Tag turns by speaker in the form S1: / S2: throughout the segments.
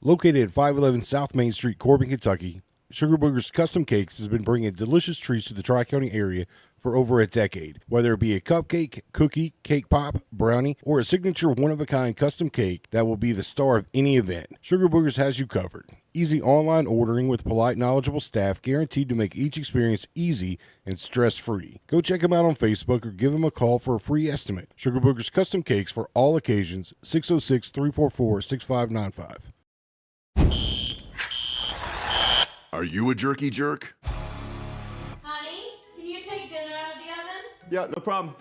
S1: Located at 511 South Main Street, Corbin, Kentucky, Sugar Booger's Custom Cakes has been bringing delicious treats to the Tri-County area for over a decade. Whether it be a cupcake, cookie, cake pop, brownie, or a signature one-of-a-kind custom cake that will be the star of any event, Sugar Boogers has you covered. Easy online ordering with polite, knowledgeable staff guaranteed to make each experience easy and stress-free. Go check them out on Facebook or give them a call for a free estimate. Sugar Boogers Custom Cakes for all occasions, 606-344-6595.
S2: Are you a jerky jerk?
S3: Honey, can you take dinner out of the oven?
S4: Yeah, no problem.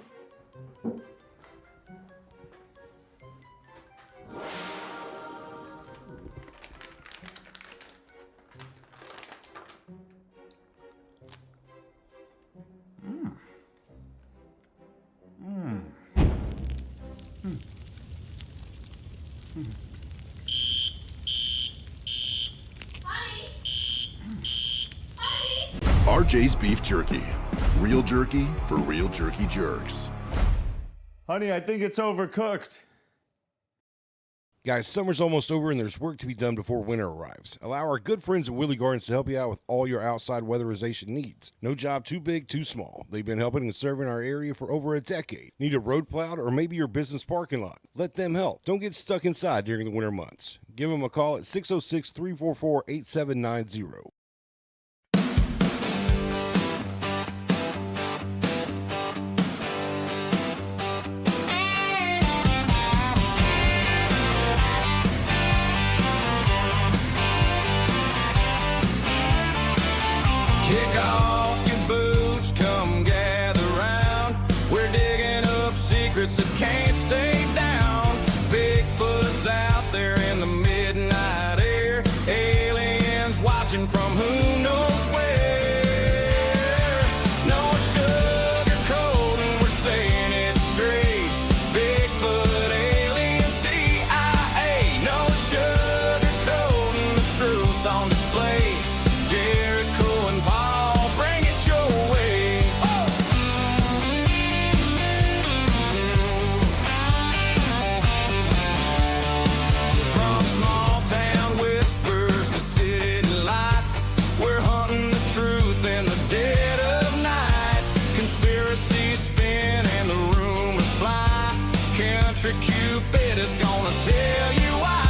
S3: Honey! Honey!
S2: RJ's Beef Jerky. Real jerky for real jerky jerks.
S4: Honey, I think it's overcooked.
S1: Guys, summer's almost over and there's work to be done before winter arrives. Allow our good friends at Willie Gardens to help you out with all your outside weatherization needs. No job too big, too small. They've been helping and serving our area for over a decade. Need a road plowed or maybe your business parking lot? Let them help. Don't get stuck inside during the winter months. Give them a call at 606-344-8790.
S5: Kick off your boots, come gather round. We're digging up secrets that can't stay down. Bigfoot's out there in the midnight air. Aliens watching from who knows where. No sugarcoating, we're saying it straight. Bigfoot, alien, CIA. No sugarcoating, the truth on display. Jericho and Paul, bring it your way. From small town whispers to city lights, we're hunting the truth in the dead of night. Conspiracies spin and the rumors fly. Country Cupid is gonna tell you why.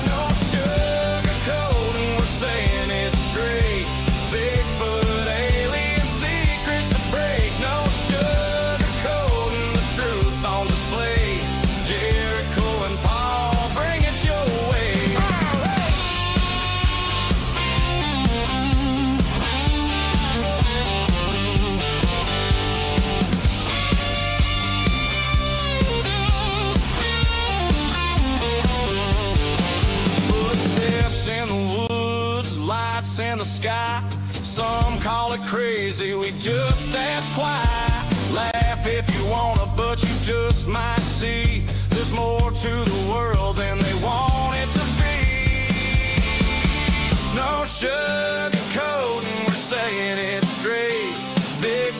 S5: No sugarcoating, we're saying it straight. Bigfoot, alien, secrets to break. No sugarcoating, the truth on display. Jericho and Paul, bring it your way. Footsteps in the woods, lights in the sky. Some call it crazy, we just ask why. Laugh if you wanna, but you just might see there's more to the world than they want it to be. No sugarcoating, we're saying it straight. Big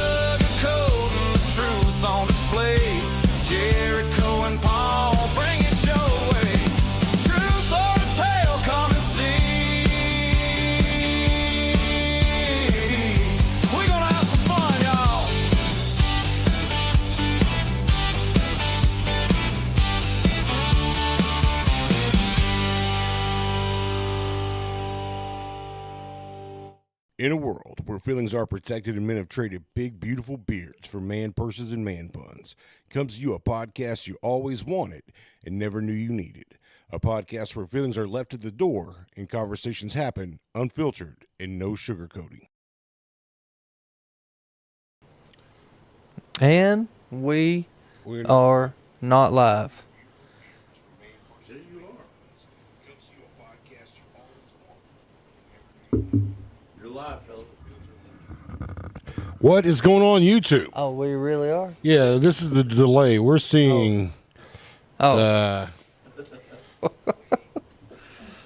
S5: sugarcoating, the truth on display. Jericho and Paul, bring it your way. Truth or a tale, come and see. We're gonna have some fun, y'all.
S1: In a world where feelings are protected and men have traded big, beautiful beards for man purses and man buns, comes to you a podcast you always wanted and never knew you needed. A podcast where feelings are left at the door and conversations happen unfiltered and no sugarcoating.
S6: And we are not live.
S4: You're live, fellas.
S1: What is going on YouTube?
S6: Oh, we really are?
S1: Yeah, this is the delay. We're seeing
S6: Oh,
S4: Yeah,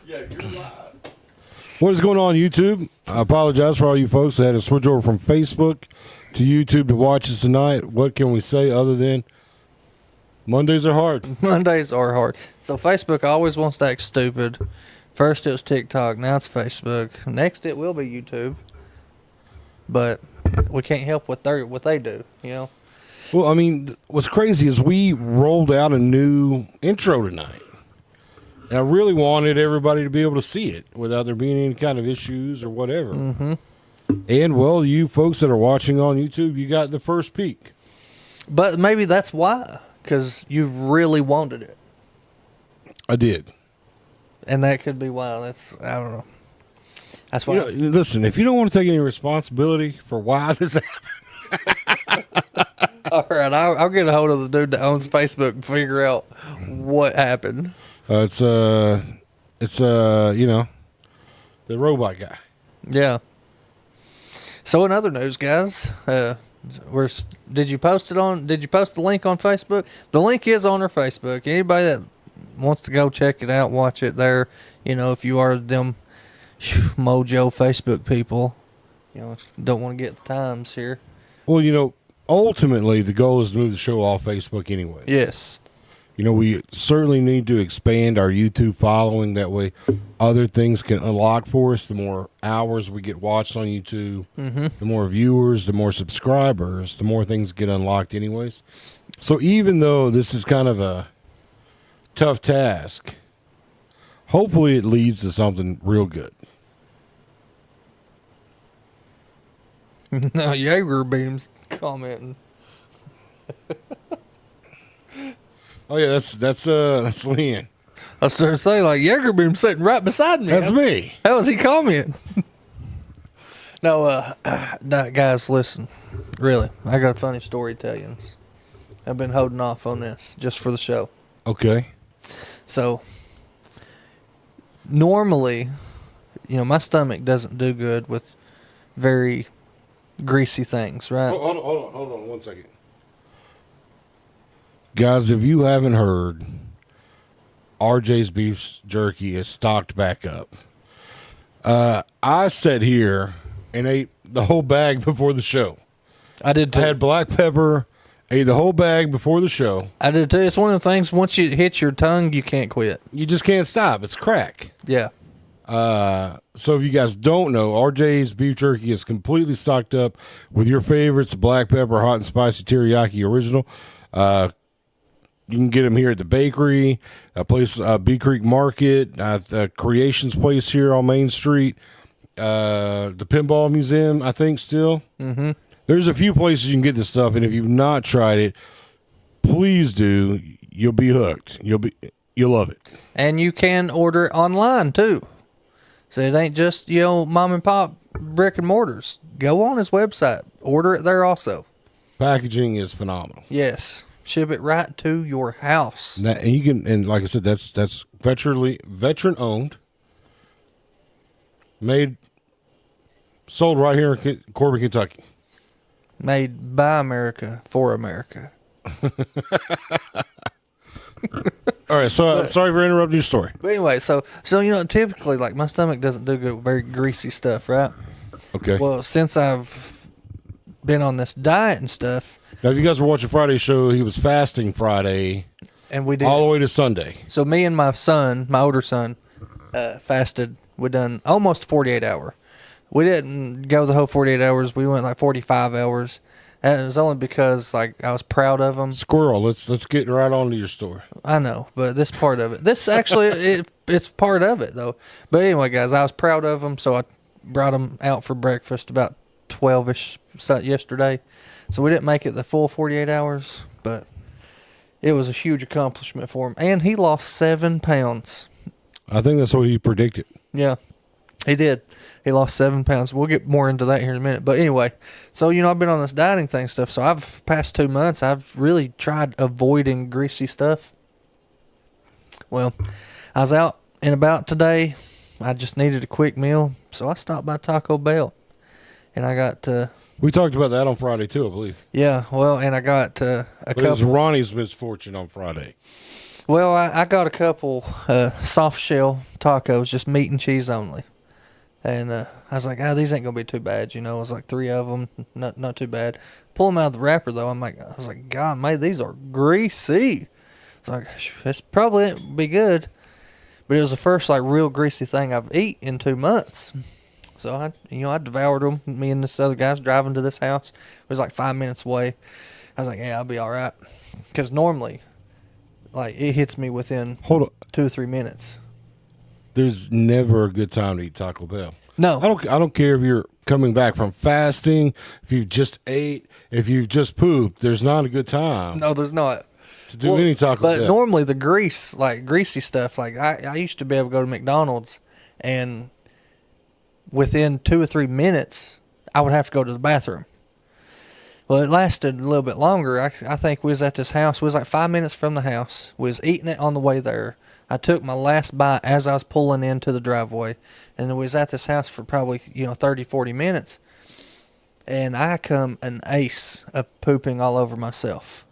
S4: you're live.
S1: what is going on YouTube. I apologize for all you folks that had to switch over from Facebook to YouTube to watch us tonight. What can we say other than Mondays are hard.
S6: Mondays are hard. So Facebook always wants to act stupid. First it was TikTok, now it's Facebook. Next it will be YouTube. But we can't help what they do, you know.
S1: Well, I mean, what's crazy is we rolled out a new intro tonight. And I really wanted everybody to be able to see it without there being any kind of issues or whatever. Mm-hmm. And, well, you folks that are watching on YouTube, you got the first peek.
S6: But maybe that's why, because you really wanted it.
S1: I did.
S6: And that could be why. I don't know. That's why.
S1: You know, listen, if you don't want to take any responsibility for why this happened.
S6: All right, I'll get a hold of the dude that owns Facebook and figure out what happened.
S1: It's you know, the robot guy.
S6: Yeah. So in other news, guys, did you post the link on Facebook? The link is on our Facebook. Anybody that wants to go check it out, watch it there. You know, if you are them mojo Facebook people, you know, don't want to get the times here.
S1: Well, you know, ultimately the goal is to move the show off Facebook anyway.
S6: Yes.
S1: You know, we certainly need to expand our YouTube following. That way other things can unlock for us. The more hours we get watched on YouTube, the more viewers, the more subscribers, the more things get unlocked anyways. So even though this is kind of a tough task, hopefully it leads to something real good.
S6: No, Jaeger Beam's commenting.
S1: Oh yeah, that's Leanne.
S6: I started to say, like, Jaeger Beam's sitting right beside me.
S1: That's me.
S6: How was he commenting? No, guys, listen. Really, I got a funny story to tell you. I've been holding off on this just for the show.
S1: Okay.
S6: So, normally, you know, my stomach doesn't do good with very greasy things, right?
S1: Hold on 1 second. Guys, if you haven't heard, RJ's Beef Jerky is stocked back up. I sat here and ate the whole bag before the show.
S6: I did too.
S1: I had black pepper, ate the whole bag before the show.
S6: I did too. It's one of the things, once you hit your tongue, you can't quit.
S1: You just can't stop. It's crack.
S6: Yeah.
S1: So if you guys don't know, RJ's Beef Jerky is completely stocked up with your favorites, black pepper, hot and spicy teriyaki original. You can get them here at the bakery, a place, Bee Creek Market, the Creations place here on Main Street, the Pinball Museum, I think still. Mm-hmm. There's a few places you can get this stuff, and if you've not tried it, please do. You'll be hooked. You'll love it.
S6: And you can order it online too. So it ain't just, you know, mom and pop brick and mortars. Go on his website. Order it there also.
S1: Packaging is phenomenal.
S6: Yes. Ship it right to your house.
S1: And you can, and like I said, that's veteran owned, sold right here in Corbin, Kentucky.
S6: Made by America for America.
S1: All right, so I'm sorry for interrupting your story.
S6: But anyway, so you know, typically, like, my stomach doesn't do good with very greasy stuff, right?
S1: Okay.
S6: Well, since I've been on this diet and stuff,
S1: Now, if you guys were watching Friday's show, he was fasting Friday
S6: and we did
S1: all the way to Sunday.
S6: So me and my son, my older son, fasted. We done almost 48 hour. We didn't go the whole 48 hours. We went like 45 hours. And it was only because, like, I was proud of him.
S1: Squirrel, let's get right on to your story.
S6: I know, but this part of it. This actually, it's part of it, though. But anyway, guys, I was proud of him, so I brought him out for breakfast about 12-ish yesterday. So we didn't make it the full 48 hours, but it was a huge accomplishment for him. And he lost 7 pounds.
S1: I think that's what he predicted.
S6: Yeah, he did. He lost 7 pounds. We'll get more into that here in a minute. But anyway, so, you know, I've been on this dieting thing stuff. So past 2 months, I've really tried avoiding greasy stuff. Well, I was out and about today. I just needed a quick meal. So I stopped by Taco Bell. And I got...
S1: we talked about that on Friday, too, I believe.
S6: Yeah, well, and I got a
S1: but
S6: couple...
S1: it was Ronnie's misfortune on Friday.
S6: Well, I got a couple soft shell tacos, just meat and cheese only. And I was like, these ain't going to be too bad, you know. It was like 3 of them, not too bad. Pull them out of the wrapper, though. I was like, God, mate, these are greasy. It's like, it's probably be good. But it was the first like real greasy thing I've eat in 2 months. So I devoured them. Me and this other guy's driving to this house. It was like 5 minutes away. I was like, yeah, I'll be all right. Because normally, like, it hits me within
S1: Hold on.
S6: 2 or 3 minutes.
S1: There's never a good time to eat Taco Bell.
S6: No.
S1: I don't care if you're coming back from fasting, if you just ate, if you just pooped. There's not a good time
S6: No, there's not.
S1: to do any Taco
S6: But
S1: Bell.
S6: normally the greasy stuff, like I used to be able to go to McDonald's and within 2 or 3 minutes, I would have to go to the bathroom. Well, it lasted a little bit longer. I think we was at this house. We was like 5 minutes from the house. We was eating it on the way there. I took my last bite as I was pulling into the driveway. And then we was at this house for probably, 30, 40 minutes. And I come an ace of pooping all over myself.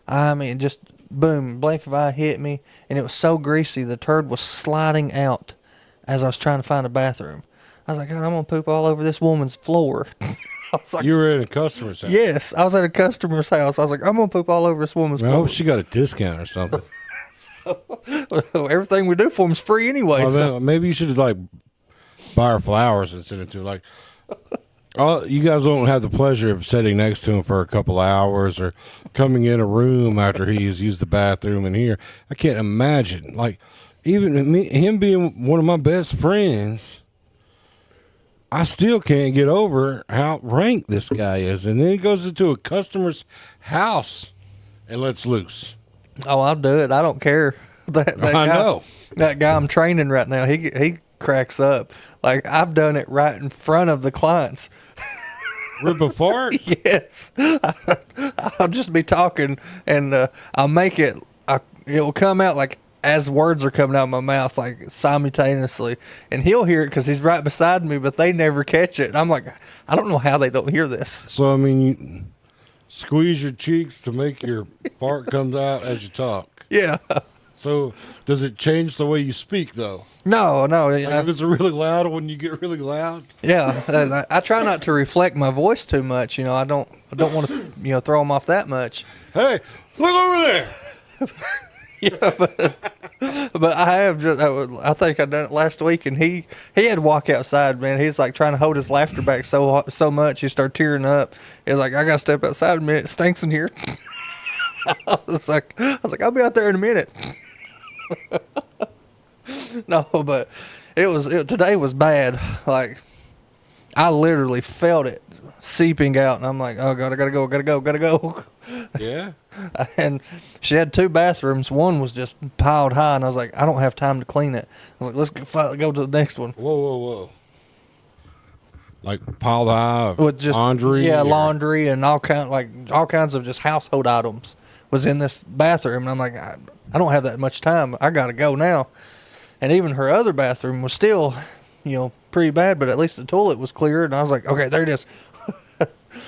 S6: I mean, just boom, blink of an eye hit me. And it was so greasy, the turd was sliding out as I was trying to find a bathroom. I was like, God, I'm going to poop all over this woman's floor. I was like,
S1: You were at a customer's house.
S6: yes, I was at a customer's house. I was like, I'm going to poop all over this woman's
S1: I
S6: floor.
S1: hope she got a discount or something.
S6: Everything we do for him is free anyway.
S1: Well,
S6: so.
S1: then maybe you should like buy her flowers and send it to her. Like, you guys don't have the pleasure of sitting next to him for a couple hours or coming in a room after he's used the bathroom in here. I can't imagine. Like, even him being one of my best friends, I still can't get over how rank this guy is. And then he goes into a customer's house and lets loose.
S6: Oh, I'll do it. I don't care. That
S1: I
S6: guy,
S1: know.
S6: That guy I'm training right now, he cracks up. Like, I've done it right in front of the clients.
S1: Rip a fart?
S6: Yes. I'll just be talking and I'll make it, it will come out like as words are coming out of my mouth, like simultaneously. And he'll hear it because he's right beside me, but they never catch it. And I'm like, I don't know how they don't hear this.
S1: So, I mean, you squeeze your cheeks to make your fart comes out as you talk.
S6: Yeah.
S1: So, does it change the way you speak, though?
S6: No.
S1: Like if it's really loud when you get really loud?
S6: Yeah, I try not to reflect my voice too much. I don't want to, throw them off that much.
S1: Hey, look over there!
S6: But I have just, I think I done it last week, and he had to walk outside. Man, he's like trying to hold his laughter back so much he started tearing up. He's like, I gotta step outside a minute. It stinks in here. I was like, I'll be out there in a minute. No, but today was bad. Like, I literally felt it seeping out, and I'm like, oh God, I gotta go.
S1: Yeah?
S6: And she had 2 bathrooms. One was just piled high, and I was like, I don't have time to clean it. I was like, let's go to the next one.
S1: Whoa. Like piled high of
S6: With just
S1: laundry?
S6: yeah,
S1: or-
S6: laundry and all kinds of just household items was in this bathroom, and I'm like, I don't have that much time. I gotta go now. And even her other bathroom was still, pretty bad, but at least the toilet was clear. And I was like, okay, there it is.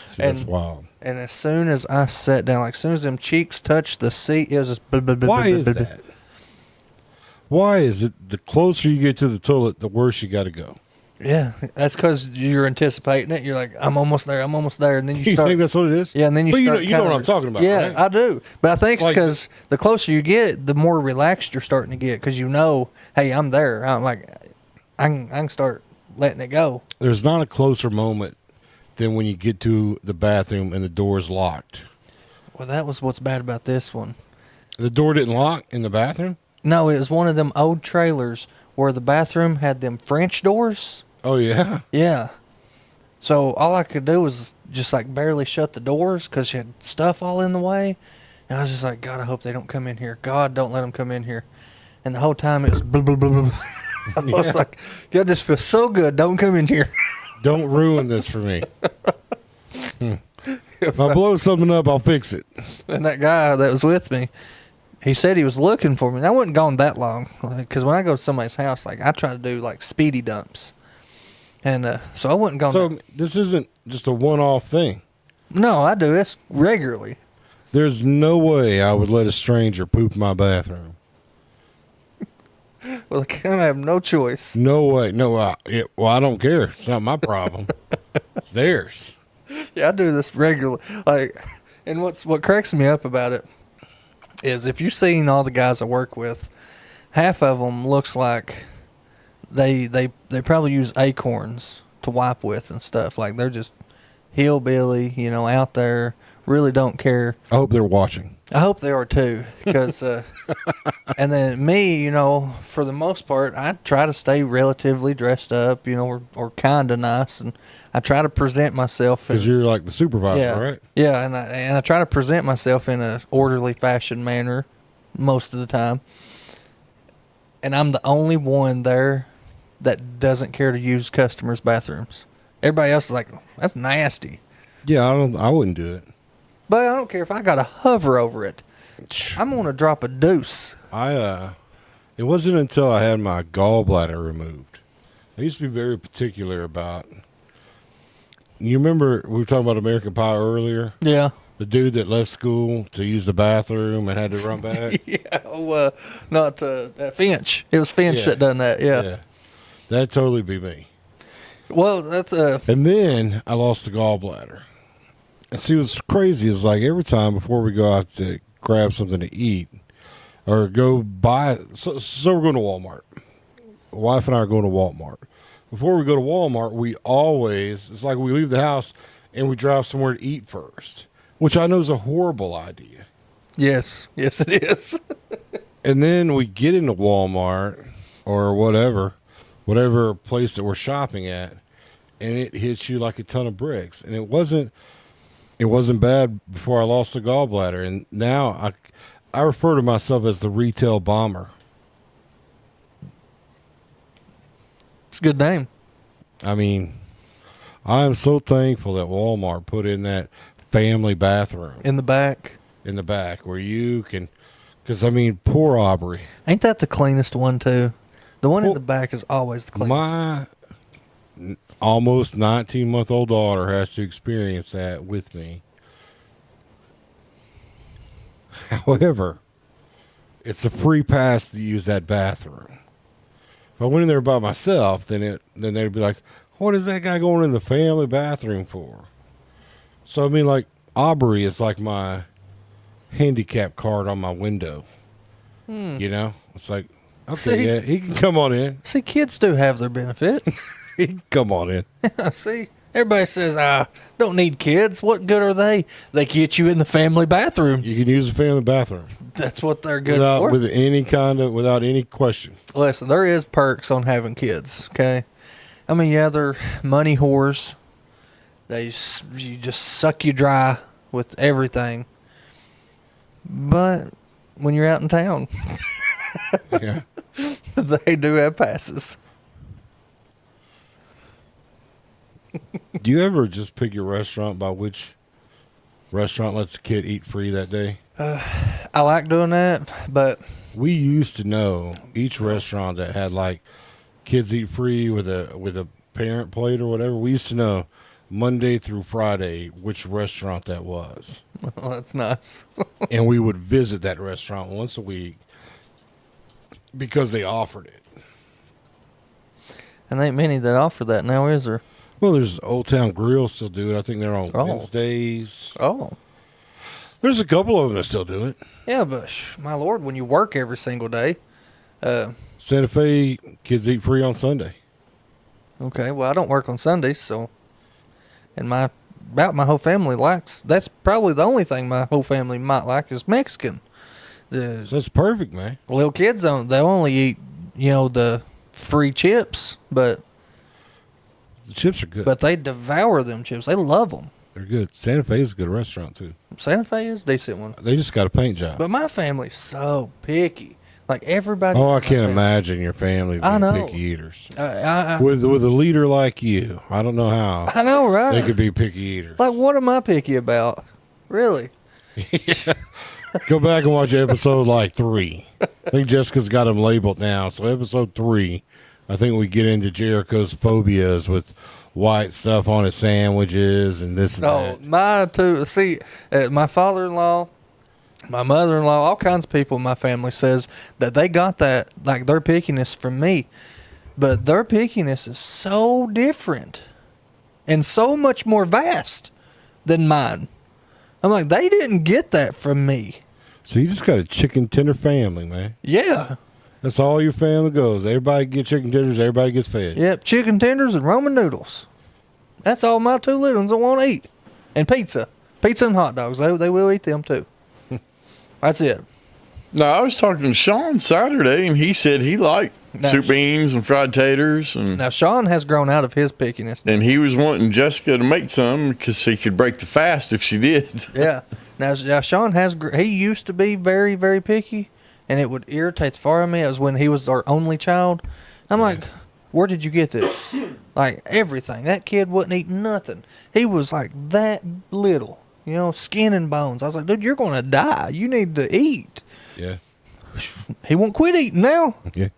S1: See, that's wild.
S6: And as soon as I sat down, like as soon as them cheeks touched the seat, it was just.
S1: Why is that? Why is it the closer you get to the toilet, the worse you got to go?
S6: Yeah, that's because you're anticipating it. You're like, I'm almost there, and then you
S1: You
S6: start.
S1: think that's what it is?
S6: Yeah, and then you
S1: But
S6: start.
S1: you know what I'm talking about,
S6: Yeah,
S1: right?
S6: I do. But I think it's
S1: Like-
S6: because the closer you get, the more relaxed you're starting to get because hey, I'm there. I'm like, I can start letting it go.
S1: There's not a closer moment than when you get to the bathroom and the door's locked.
S6: Well, that was what's bad about this one.
S1: The door didn't lock in the bathroom?
S6: No, it was one of them old trailers where the bathroom had them French doors.
S1: Oh, yeah?
S6: Yeah. So all I could do was just like barely shut the doors because she had stuff all in the way. And I was just like, God, I hope they don't come in here. God, don't let them come in here. And the whole time it was blah, blah, blah, blah. I was like, God, this feels so good. Don't come in here.
S1: Don't ruin this for me. If I blow something up, I'll fix it.
S6: And that guy that was with me, he said he was looking for me. And I wasn't gone that long because when I go to somebody's house, like I try to do like speedy dumps. And so I wasn't gone.
S1: So this isn't just a one-off thing.
S6: No, I do this regularly.
S1: There's no way I would let a stranger poop in my bathroom.
S6: Well, I kind of have no choice.
S1: No way. No, I don't care. It's not my problem. It's theirs.
S6: Yeah, I do this regularly. Like, and what cracks me up about it is if you've seen all the guys I work with, half of them looks like they probably use acorns to wipe with and stuff. Like they're just hillbilly, you know, out there, really don't care.
S1: I hope they're watching.
S6: I hope they are too, because and then me, you know, for the most part, I try to stay relatively dressed up, you know, or kind of nice, and I try to present myself
S1: Because you're like the supervisor,
S6: yeah,
S1: right?
S6: yeah, and I try to present myself in a orderly fashion manner most of the time, and I'm the only one there that doesn't care to use customers' bathrooms. Everybody else is like, that's nasty.
S1: Yeah, I wouldn't do it.
S6: But I don't care if I got to hover over it. I'm going to drop a deuce.
S1: It wasn't until I had my gallbladder removed. I used to be very particular about. You remember we were talking about American Pie earlier?
S6: Yeah.
S1: The dude that left school to use the bathroom and had to run back.
S6: Yeah. Oh, not Finch. It was Finch
S1: Yeah.
S6: that done that. Yeah.
S1: That'd totally be me.
S6: Well, that's
S1: And then I lost the gallbladder. And see, what's crazy is like every time before we go out to grab something to eat or go buy, so we're going to Walmart. Wife and I are going to Walmart. Before we go to Walmart, we always, it's like we leave the house and we drive somewhere to eat first, which I know is a horrible idea.
S6: yes, it is.
S1: And then we get into Walmart or whatever place that we're shopping at, and it hits you like a ton of bricks. And it wasn't bad before I lost the gallbladder, and now I refer to myself as the retail bomber.
S6: It's a good name.
S1: I mean, I am so thankful that Walmart put in that family bathroom
S6: In the back.
S1: where you can, because I mean, poor Aubrey.
S6: Ain't that the cleanest one too? The one in
S1: Well,
S6: the back is always the cleanest.
S1: My almost 19-month-old daughter has to experience that with me. However, it's a free pass to use that bathroom. If I went in there by myself, then they'd be like, "What is that guy going in the family bathroom for?" So I mean, like Aubrey is like my handicap card on my window. You know, it's like, okay,
S6: See?
S1: yeah, he can come on in.
S6: See, kids do have their benefits.
S1: He can come on in.
S6: See, everybody says, don't need kids. What good are they? They get you in the family bathrooms.
S1: You can use the family bathroom
S6: That's what they're good for.
S1: without any question.
S6: Listen, there is perks on having kids, okay? I mean, yeah, they're money whores. You just suck you dry with everything. But when you're out in town,
S1: Yeah.
S6: they do have passes.
S1: Do you ever just pick your restaurant by which restaurant lets the kid eat free that day?
S6: I like doing that, but
S1: We used to know each restaurant that had like kids eat free with a parent plate or whatever. We used to know Monday through Friday which restaurant that was.
S6: well, that's nice.
S1: And we would visit that restaurant once a week because they offered it.
S6: And there ain't many that offer that now, is there?
S1: Well, there's Old Town Grill still do it. I think they're on
S6: Oh.
S1: Wednesdays.
S6: Oh.
S1: There's a couple of them that still do it.
S6: Yeah, but my Lord, when you work every single day,
S1: Santa Fe kids eat free on Sunday.
S6: okay, well, I don't work on Sundays, so, and my whole family likes, that's probably the only thing my whole family might like is Mexican.
S1: So that's perfect, man.
S6: Little kids they'll only eat, the free chips, but
S1: The chips are good.
S6: they devour them chips. They love them.
S1: They're good. Santa Fe is a good restaurant too.
S6: Santa Fe is a decent one.
S1: They just got a paint job.
S6: But my family's so picky. Like everybody.
S1: Oh,
S6: in
S1: I
S6: my
S1: can't
S6: family-
S1: imagine your family
S6: I
S1: being
S6: know.
S1: picky eaters.
S6: I
S1: With a leader like you, I don't know how
S6: I know, right?
S1: they could be picky eaters.
S6: Like, what am I picky about? Really?
S1: Go back and watch episode like 3. I think Jessica's got them labeled now. So episode 3, I think we get into Jericho's phobias with white stuff on his sandwiches and this and
S6: No,
S1: that.
S6: my two. See, my father-in-law, my mother-in-law, all kinds of people in my family says that they got that, like their pickiness from me, but their pickiness is so different and so much more vast than mine. I'm like, they didn't get that from me.
S1: So you just got a chicken tender family, man.
S6: Yeah.
S1: That's all your family goes. Everybody get chicken tenders. Everybody gets fed.
S6: Yep, chicken tenders and Roman noodles. That's all my two little ones that want to eat. And pizza. Pizza and hot dogs. They will eat them too. That's it.
S7: No, I was talking to Sean Saturday, and he said he liked soup beans and fried taters, and
S6: Now, Sean has grown out of his pickiness.
S7: he was wanting Jessica to make some because he could break the fast if she did.
S6: Yeah. Now, Sean he used to be very, very picky, and it would irritate the far out of me. It was when he was our only child. I'm like, where did you get this? Like, everything. That kid wouldn't eat nothing. He was like that little, skin and bones. I was like, dude, you're going to die. You need to eat.
S1: Yeah.
S6: He won't quit eating now.
S1: Yeah.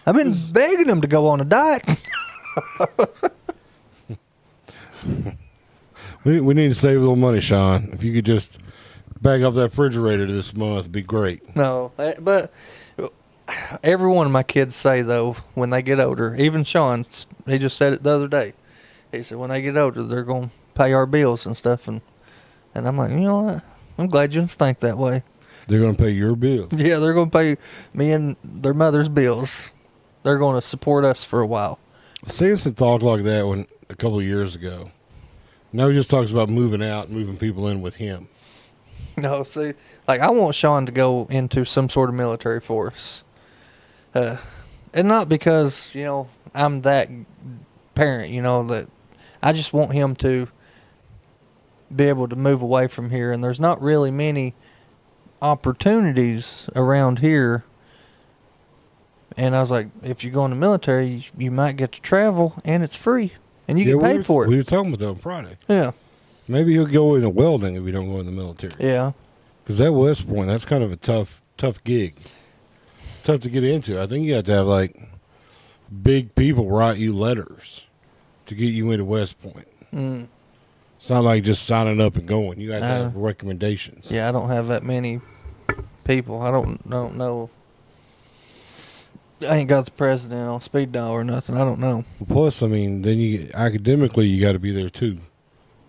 S6: I've been begging him to go on a diet.
S1: We need to save a little money, Sean. If you could just back up that refrigerator this month, it'd be great.
S6: No, but every one of my kids say, though, when they get older, even Sean, he just said it the other day. He said, when they get older, they're going to pay our bills and stuff. And I'm like, you know what? I'm glad you didn't think that way.
S1: They're going to pay your bill.
S6: Yeah, they're going to pay me and their mother's bills. They're going to support us for a while.
S1: Samson talked like that a couple of years ago. Now he just talks about moving out and moving people in with him.
S6: No, see, like, I want Sean to go into some sort of military force. And not because, I'm that parent, that I just want him to be able to move away from here. And there's not really many opportunities around here. And I was like, if you go in the military, you might get to travel, and it's free, and you get paid for it.
S1: We were talking about that on Friday.
S6: Yeah.
S1: Maybe he'll go into welding if you don't go in the military.
S6: Yeah.
S1: Because that West Point, that's kind of a tough gig. Tough to get into. I think you have to have, like, big people write you letters to get you into West Point.
S6: Mm.
S1: It's not like just signing up and going. You got to have recommendations.
S6: Yeah, I don't have that many people. I don't know. I ain't got the president on speed dial or nothing. I don't know.
S1: Plus, I mean, then academically, you got to be there too.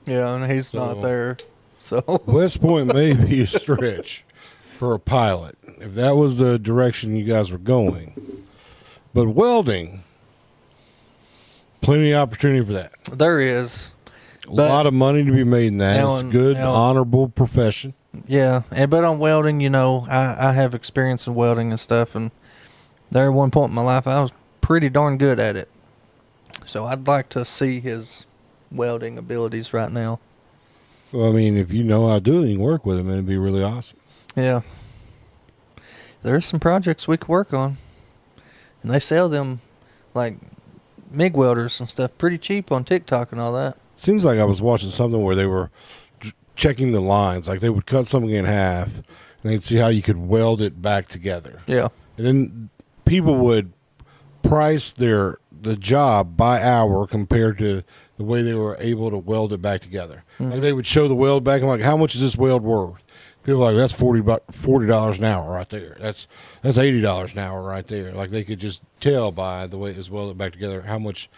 S6: Yeah, and he's not there. So
S1: West Point may be a stretch for a pilot if that was the direction you guys were going. But welding, plenty of opportunity for that.
S6: there is.
S1: A lot of money to be made in that. It's a good,
S6: now-
S1: honorable profession.
S6: Yeah, but on welding, I have experience in welding and stuff, and there at one point in my life, I was pretty darn good at it. So I'd like to see his welding abilities right now.
S1: Well, I mean, if you know how to do it, you can work with him, and it'd be really awesome.
S6: Yeah. There's some projects we could work on. And they sell them, like, MIG welders and stuff pretty cheap on TikTok and all that.
S1: Seems like I was watching something where they were checking the lines. Like, they would cut something in half, and they'd see how you could weld it back together.
S6: Yeah.
S1: And then people would price the job by hour compared to the way they were able to weld it back together.
S6: Mm-hmm.
S1: Like, they would show the weld back, and like, how much is this weld worth? People are like, that's $40 an hour right there. That's $80 an hour right there. Like, they could just tell by the way it was welded back together how much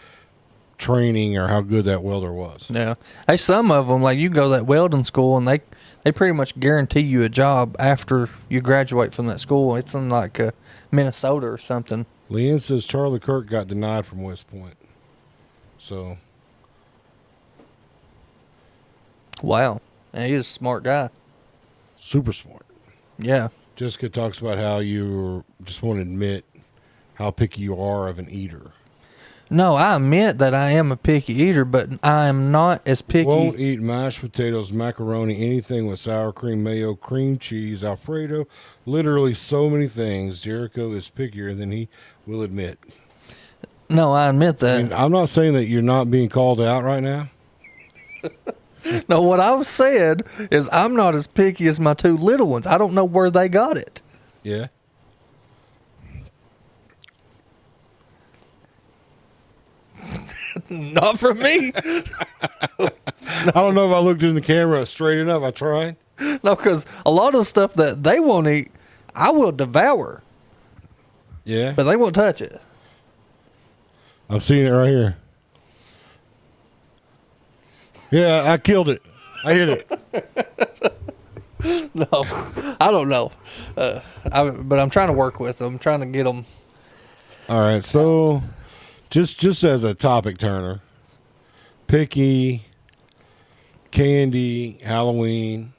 S1: training or how good that welder was.
S6: Yeah. Hey, some of them, like, you go to that welding school, and they pretty much guarantee you a job after you graduate from that school. It's in, like, Minnesota or something.
S1: Leanne says Charlie Kirk got denied from West Point. So,
S6: Wow. And he's a smart guy.
S1: super smart.
S6: Yeah.
S1: Jessica talks about how you just want to admit how picky you are of an eater.
S6: No, I admit that I am a picky eater, but I am not as picky.
S1: Won't eat mashed potatoes, macaroni, anything with sour cream, mayo, cream cheese, Alfredo. Literally so many things. Jericho is pickier than he will admit.
S6: No, I admit that.
S1: And I'm not saying that you're not being called out right now.
S6: No, what I've said is I'm not as picky as my two little ones. I don't know where they got it.
S1: Yeah.
S6: Not from me.
S1: I don't know if I looked in the camera straight enough. I tried.
S6: No, because a lot of the stuff that they won't eat, I will devour,
S1: Yeah.
S6: but they won't touch it.
S1: I'm seeing it right here. Yeah, I killed it. I hit it.
S6: No, I don't know. But I'm trying to work with them. I'm trying to get them.
S1: All right, so just as a topic turner, picky, candy, Halloween.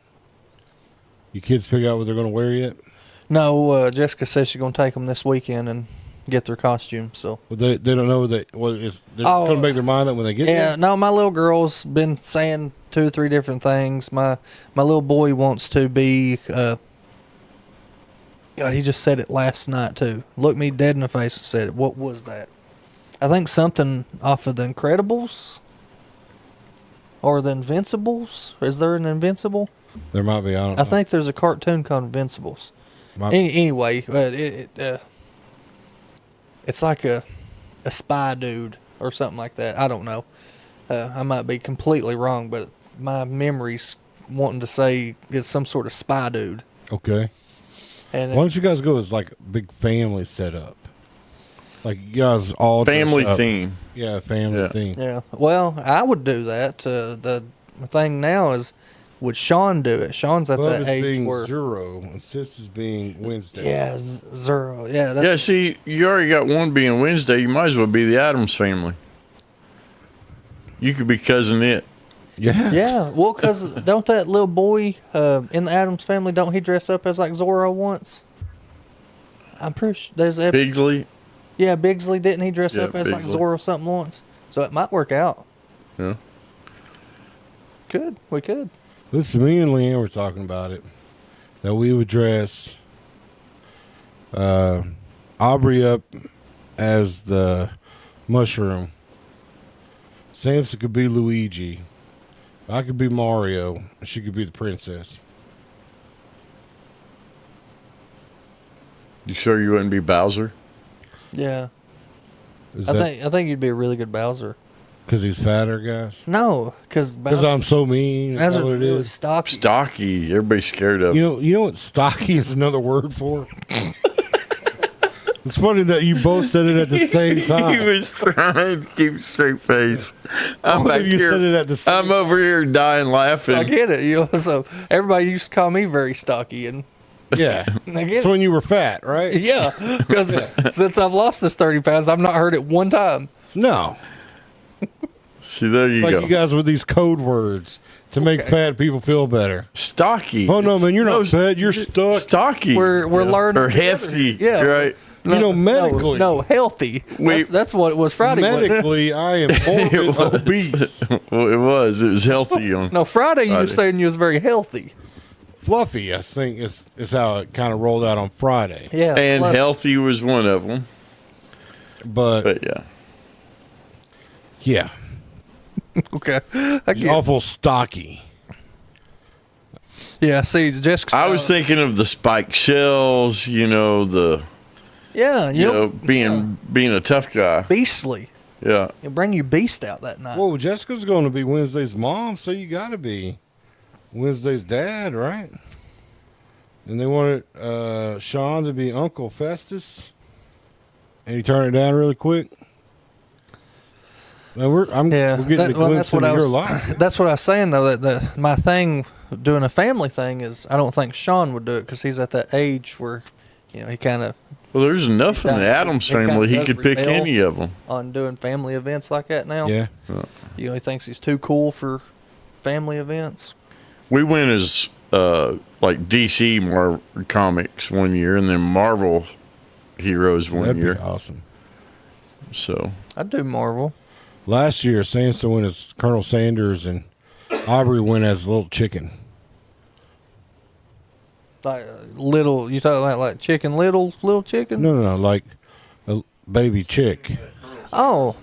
S1: You kids pick out what they're going to wear yet?
S6: No, Jessica says she's going to take them this weekend and get their costumes. So
S1: Well, they don't know that what is. They're going to make their mind up when they get
S6: yeah,
S1: there.
S6: no, my little girl's been saying 2 or 3 different things. My little boy wants to be. God, he just said it last night too. Looked me dead in the face and said it. What was that? I think something off of the Incredibles or the Invincibles. Is there an Invincible?
S1: There might be. I don't
S6: I
S1: know.
S6: think there's a cartoon called Invincibles. Anyway, it's like a spy dude or something like that. I don't know. I might be completely wrong, but my memory's wanting to say it's some sort of spy dude.
S1: Okay.
S6: And
S1: Why don't you guys go as like a big family setup? Like you guys all dress
S7: Family
S1: up.
S7: theme.
S1: Yeah, family
S7: Yeah.
S1: theme.
S6: yeah, well, I would do that. The thing now is, would Sean do it? Sean's at
S1: Bub
S6: that
S1: is
S6: age
S1: being
S6: where
S1: 0 and Sis is being Wednesday.
S6: yeah, zero. Yeah, that,
S7: Yeah, see, you already got one being Wednesday. You might as well be the Adams family. You could be cousin it.
S1: Yeah.
S6: yeah. Well, because don't that little boy in the Addams Family, don't he dress up as like Zorro once? I'm pretty sure there's a
S7: Bigsley.
S6: yeah, Bigsley, didn't he dress
S7: Yeah,
S6: up as like
S7: Bigsley.
S6: Zorro something once? So it might work out.
S7: Yeah.
S6: We could.
S1: Listen, me and Leanne were talking about it. That we would dress Aubrey up as the mushroom. Samson could be Luigi. I could be Mario. And she could be the princess.
S7: You sure you wouldn't be Bowser?
S6: Yeah,
S1: Is
S6: I
S1: that
S6: think you'd be a really good Bowser.
S1: because he's fatter, guys?
S6: No, because
S1: Because I'm so mean. That's
S6: Bowser's
S1: what it
S6: really
S1: is.
S6: stocky.
S7: Stocky. Everybody's scared of.
S1: You know what stocky is another word for? It's funny that you both said it at the same
S7: He
S1: time.
S7: was trying to keep a straight face. I'm
S1: Both
S7: back
S1: of you
S7: here.
S1: said it at the same
S7: I'm over here dying laughing.
S6: I get it. You know, so everybody used to call me very stocky, and
S1: Yeah.
S6: I get
S1: It's
S6: it.
S1: when you were fat, right?
S6: Yeah, because since I've lost this 30 pounds, I've not heard it one time.
S1: No.
S7: See, there you
S1: Like
S7: go.
S1: you guys with these code words to make fat people feel better.
S7: Stocky.
S1: Oh no, man, you're not
S7: No,
S1: fat. You're stuck.
S7: Stocky.
S6: We're learning.
S7: Or
S6: together.
S7: hefty.
S6: Yeah.
S7: Right.
S1: You know, medically.
S6: No, healthy. That's what it was Friday. wasn't it?
S1: Medically, I am morbid obese.
S7: Well, it was. It was healthy on.
S6: No, Friday you were
S7: Friday.
S6: saying you was very healthy.
S1: Fluffy, I think, is how it kind of rolled out on Friday.
S6: Yeah.
S7: And
S6: love-
S7: healthy was one of them.
S1: But
S7: But yeah.
S1: yeah,
S6: Okay. I get,
S1: awful stocky.
S6: yeah. See, Jessica.
S7: I was thinking of the spiked shells,
S6: Yeah,
S7: you know, being a tough guy.
S6: beastly.
S7: Yeah.
S6: You bring your beast out that night.
S1: Whoa, Jessica's going to be Wednesday's mom, so you got to be Wednesday's dad, right? And they wanted Sean to be Uncle Festus, and he turned it down really quick. Now we're getting a glimpse into your life.
S6: That's what I was saying though. That my thing doing a family thing is I don't think Sean would do it because he's at that age where, you know, he kind of
S7: Well, there's enough in the Adams
S6: He kinda
S7: family. He
S6: does
S7: could pick
S6: rebel.
S7: any of them.
S6: on doing family events like that now.
S1: Yeah.
S6: You know, he thinks he's too cool for family events.
S7: We went as like DC comics one year, and then Marvel heroes one
S1: That'd
S7: year.
S1: be awesome.
S7: So
S6: I'd do Marvel.
S1: Last year, Samson went as Colonel Sanders, and Aubrey went as Little Chicken.
S6: Like little, you talking like Chicken Little Chicken?
S1: No, like a baby chick.
S6: Oh,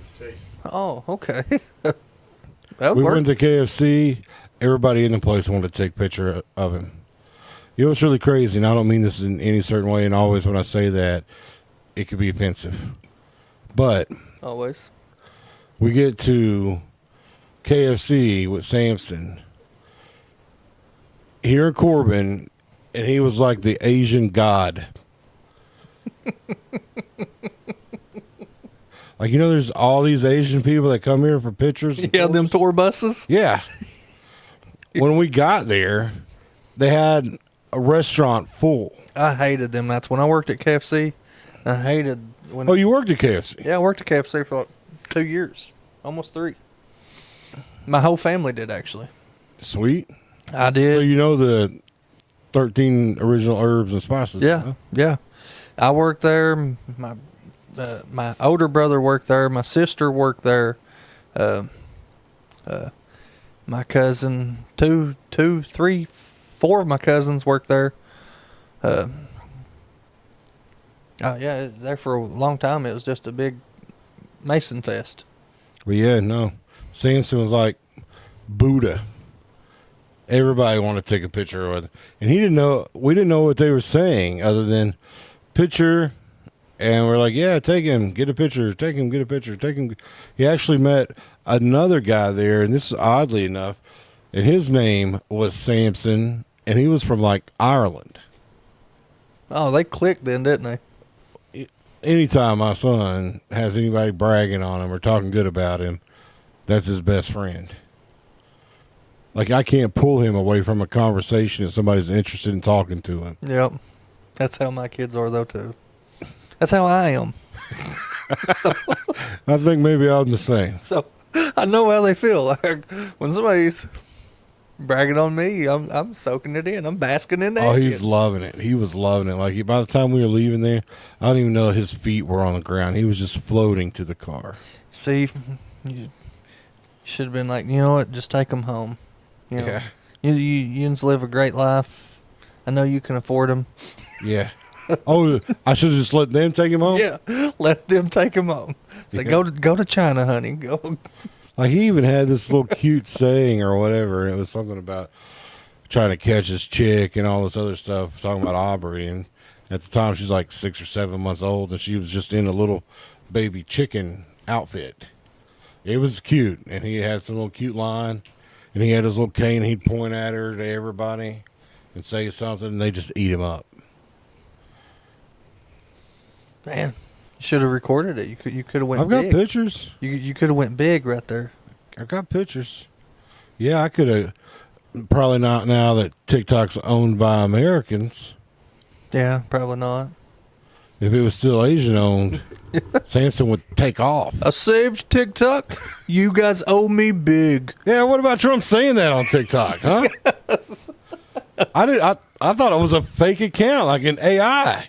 S6: okay. That
S1: We
S6: worked.
S1: went to KFC. Everybody in the place wanted to take a picture of him. You know what's really crazy, and I don't mean this in any certain way, and always when I say that, it could be offensive. But
S6: Always.
S1: we get to KFC with Samson here in Corbin, and he was like the Asian god. Like, you know, there's all these Asian people that come here for pictures. and
S6: Yeah, them
S1: photos?
S6: tour buses.
S1: Yeah. When we got there, they had a restaurant full.
S6: I hated them nights when I worked at KFC. I hated when.
S1: Oh, you worked at KFC?
S6: Yeah, I worked at KFC for like 2 years, almost 3. My whole family did actually.
S1: Sweet.
S6: I
S1: So
S6: did.
S1: you know the 13 original herbs and spices.
S6: Yeah,
S1: huh?
S6: yeah. I worked there. My older brother worked there. My sister worked there. My cousin, 2, 3, 4 of my cousins worked there. Yeah, there for a long time. It was just a big Mason fest.
S1: But yeah, no. Samson was like Buddha. Everybody wanted to take a picture with him. And he didn't know, we didn't know what they were saying other than picture. And we're like, yeah, take him, get a picture, take him, get a picture, take him. He actually met another guy there, and this is oddly enough, and his name was Samson, and he was from like Ireland.
S6: Oh, they clicked then, didn't they?
S1: Anytime my son has anybody bragging on him or talking good about him, that's his best friend. Like, I can't pull him away from a conversation if somebody's interested in talking to him.
S6: Yep. That's how my kids are, though, too. That's how I am.
S1: I think maybe I'm the same.
S6: So I know how they feel. Like, when somebody's bragging on me, I'm soaking it in. I'm basking in that.
S1: Oh, he's loving it. He was loving it. Like, by the time we were leaving there, I don't even know his feet were on the ground. He was just floating to the car.
S6: See, you should have been like, you know what? Just take them home. You know,
S1: Yeah.
S6: you just live a great life. I know you can afford them.
S1: Yeah. Oh, I should have just let them take him home?
S6: Yeah, let them take him home. Say,
S1: Yeah.
S6: go to China, honey. Go.
S1: Like, he even had this little cute saying or whatever, and it was something about trying to catch his chick and all this other stuff, talking about Aubrey. And at the time, she's like 6 or 7 months old, and she was just in a little baby chicken outfit. It was cute, and he had some little cute line, and he had his little cane. He'd point at her to everybody and say something, and they just eat him up.
S6: Man, you should have recorded it. You could have went.
S1: I've got
S6: big.
S1: pictures.
S6: You could have went big right there.
S1: I've got pictures. Yeah, I could have. Probably not now that TikTok's owned by Americans.
S6: Yeah, probably not.
S1: If it was still Asian owned, Samson would take off.
S6: I saved TikTok. You guys owe me big.
S1: Yeah, what about Trump saying that on TikTok, huh? I thought it was a fake account, like an AI.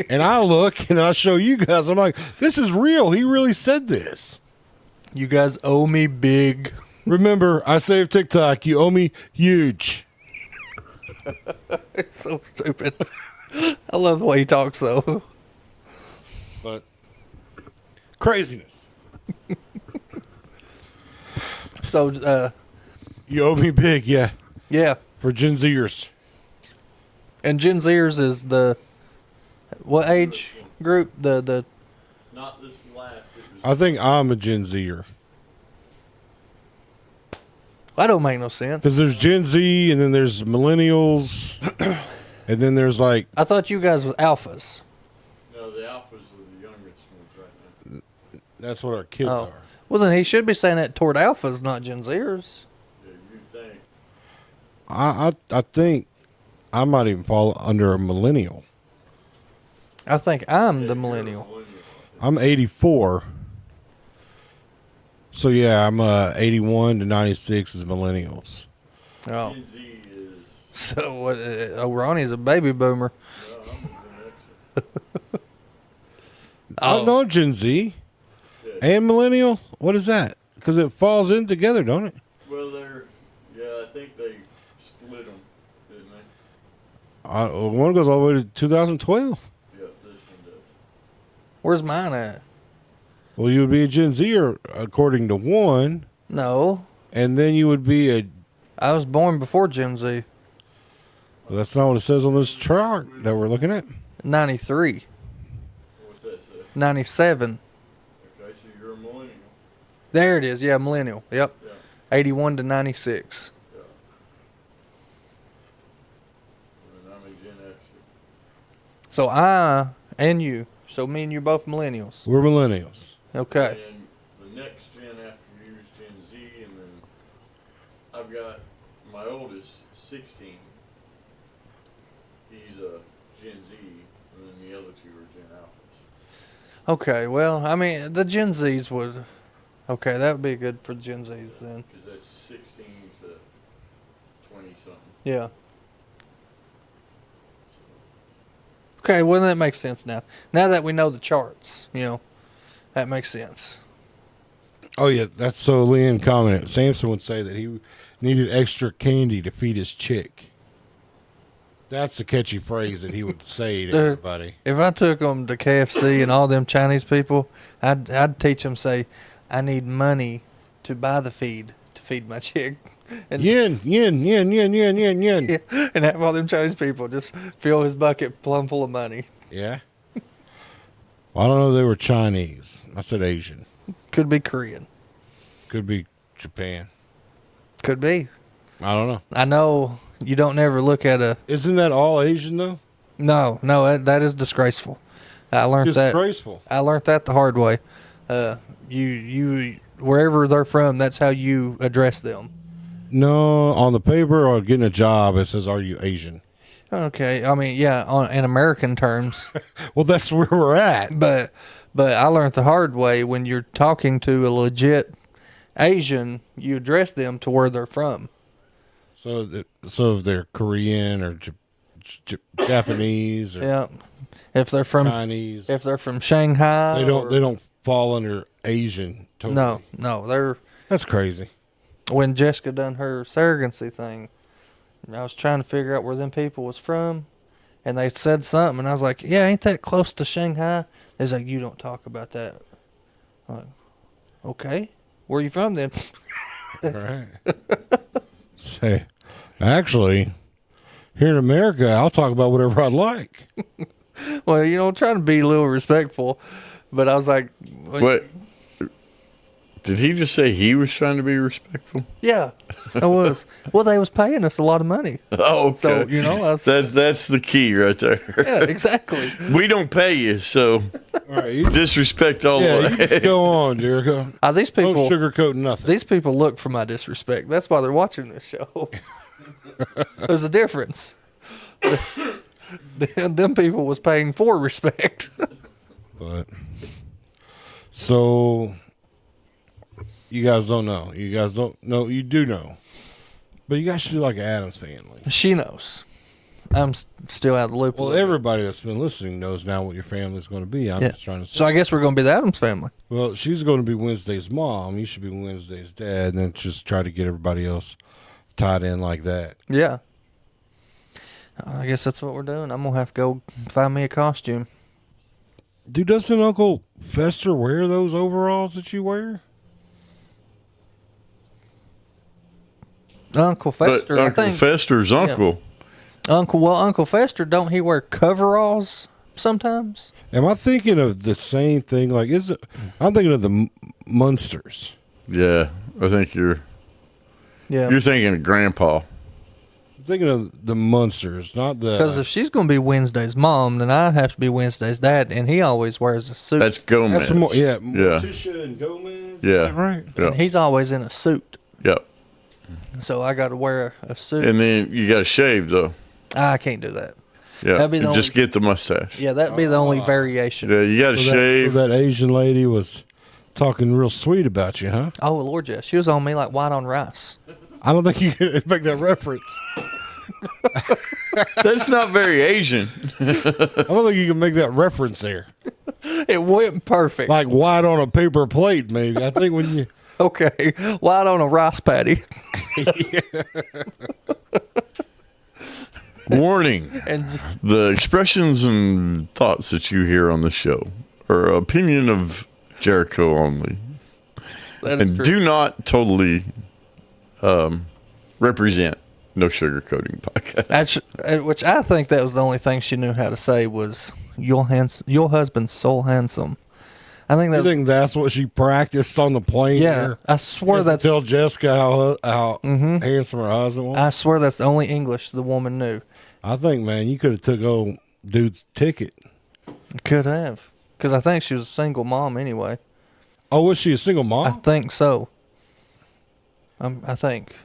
S1: And I look and I show you guys, I'm like, this is real. He really said this.
S6: You guys owe me big.
S1: Remember, I saved TikTok. You owe me huge.
S6: It's so stupid. I love the way he talks, though.
S1: But craziness.
S6: So,
S1: You owe me big, yeah.
S6: yeah.
S1: For Gen Zers.
S6: And Gen Zers is the what age group? The
S4: Not this last. It was
S1: I think I'm a Gen Zer.
S6: that don't make no sense.
S1: Because there's Gen Z, and then there's millennials, and then there's like,
S6: I thought you guys was alphas.
S4: no, the alphas are the youngest ones right now.
S1: that's what our kids
S6: Oh.
S1: are.
S6: Well, then he should be saying that toward alphas, not Gen Zers.
S4: Yeah, you think.
S1: I think I might even fall under a millennial.
S6: I think I'm the millennial.
S1: I'm 84. So yeah, I'm 81 to 96 is millennials.
S6: Oh,
S4: Gen Z is.
S6: so Ronnie's a baby boomer.
S1: I know Gen Z and millennial. What is that? Because it falls in together, don't it?
S4: Well, yeah, I think they split them, didn't they?
S1: One goes all the way to 2012.
S4: Yeah, this one does.
S6: Where's mine at?
S1: Well, you would be a Gen Zer according to one,
S6: No,
S1: and then you would be a.
S6: I was born before Gen Z.
S1: Well, that's not what it says on this chart that we're looking at.
S6: 93,
S4: What's that say?
S6: 97.
S4: Okay, so you're a millennial.
S6: There it is. Yeah, millennial. Yep.
S4: Yeah.
S6: 81 to 96.
S4: Yeah. And I'm a Gen Xer.
S6: So I and you. So me and you both millennials.
S1: We're millennials.
S6: Okay.
S4: And the next gen after you is Gen Z, and then I've got my oldest, 16. Gen Z, and then the other two are Gen Alphas.
S6: Okay, well, I mean, the Gen Zs would. Okay, that would be good for Gen Zs then.
S4: Because that's 16 to 20 something.
S6: Yeah. Okay, well, that makes sense now. Now that we know the charts, that makes sense.
S1: Oh yeah, that's so. Leanne commented. Samson would say that he needed extra candy to feed his chick. That's the catchy phrase that he would say to everybody.
S6: If I took them to KFC and all them Chinese people, I'd teach them say, "I need money to buy the feed to feed my chick." And
S1: Yen, yen, yen, yen, yen, yen, yen.
S6: yeah, and have all them Chinese people just fill his bucket plumb full of money.
S1: Yeah. Well, I don't know if they were Chinese. I said Asian.
S6: Could be Korean.
S1: Could be Japan.
S6: Could be.
S1: I don't know.
S6: I know you don't never look at a.
S1: Isn't that all Asian though?
S6: No, that is disgraceful. I learned that.
S1: Disgraceful.
S6: I learned that the hard way. You wherever they're from, that's how you address them.
S1: No, on the paper or getting a job, it says, "Are you Asian?"
S6: Okay, I mean, yeah, in American terms,
S1: Well, that's where we're at.
S6: but I learned the hard way. When you're talking to a legit Asian, you address them to where they're from.
S1: So if they're Korean or Japanese or
S6: Yeah, if they're from
S1: Chinese,
S6: if they're from Shanghai,
S1: they don't fall under Asian. Totally.
S6: No, they're.
S1: That's crazy.
S6: When Jessica done her surrogacy thing, I was trying to figure out where them people was from, and they said something, and I was like, "Yeah, ain't that close to Shanghai?" They was like, "You don't talk about that." I'm like, okay, where you from then?
S1: All right. Say, actually, here in America, I'll talk about whatever I like.
S6: Well, I'm trying to be a little respectful, but I was like,
S7: What? Did he just say he was trying to be respectful?
S6: Yeah, I was. Well, they was paying us a lot of money.
S7: Oh, okay.
S6: So, I was,
S7: That's the key right there.
S6: yeah, exactly.
S7: We don't pay you, so
S1: All right, you,
S7: disrespect all
S1: yeah,
S7: the
S1: you
S7: way.
S1: just go on, Jericho.
S6: These
S1: No
S6: people,
S1: sugarcoat nothing.
S6: these people look for my disrespect. That's why they're watching this show. There's a difference. Them people was paying for respect.
S1: But so you guys don't know. You guys don't know. You do know. But you guys should do like an Addams Family.
S6: She knows. I'm still out of the loop. a
S1: Well,
S6: little bit.
S1: everybody that's been listening knows now what your family's going to be. I'm
S6: Yeah.
S1: just trying to say.
S6: So I guess we're going to be the Addams family.
S1: Well, she's going to be Wednesday's mom. You should be Wednesday's dad, and then just try to get everybody else tied in like that.
S6: Yeah. I guess that's what we're doing. I'm going to have to go find me a costume.
S1: Dude, doesn't Uncle Fester wear those overalls that you wear?
S6: Uncle
S7: But
S6: Fester, I
S7: Uncle
S6: think.
S7: Fester's uncle.
S6: Uncle Fester, don't he wear coveralls sometimes?
S1: Am I thinking of the same thing? Like, I'm thinking of the Munsters.
S7: Yeah, I think you're thinking of Grandpa.
S1: I'm thinking of the Munsters, not the.
S6: Because if she's going to be Wednesday's mom, then I have to be Wednesday's dad, and he always wears a suit.
S7: That's Gomez.
S1: That's more, yeah,
S7: Yeah.
S1: Morticia and Gomez.
S7: Yeah.
S1: Right.
S7: Yeah.
S6: And he's always in a suit.
S7: Yep.
S6: So I got to wear a suit.
S7: And then you got to shave though.
S6: I can't do that.
S7: Yeah.
S6: That'd be the
S7: And just
S6: only-
S7: get the mustache.
S6: Yeah, that'd be the only variation.
S7: Yeah, you got to
S1: So
S7: shave.
S1: that Asian lady was talking real sweet about you, huh?
S6: Oh, Lord, yeah. She was on me like white on rice.
S1: I don't think you can make that reference.
S7: That's not very Asian.
S1: I don't think you can make that reference there.
S6: It went perfect.
S1: Like white on a paper plate, maybe. I think when you.
S6: Okay, white on a rice patty.
S7: Warning.
S6: And
S7: The expressions and thoughts that you hear on the show are opinion of Jericho only.
S6: that is
S7: And
S6: true.
S7: do not totally represent No Sugarcoating Podcast.
S6: Which I think that was the only thing she knew how to say was, your husband's so handsome. I think
S1: You
S6: that
S1: think that's what she practiced on the plane?
S6: yeah,
S1: there?
S6: I swear that's
S1: Tell Jessica how handsome her husband was.
S6: I swear that's the only English the woman knew.
S1: I think, man, you could have took old dude's ticket.
S6: Could have, because I think she was a single mom anyway.
S1: Oh, was she a single
S6: I
S1: mom?
S6: think so. I think.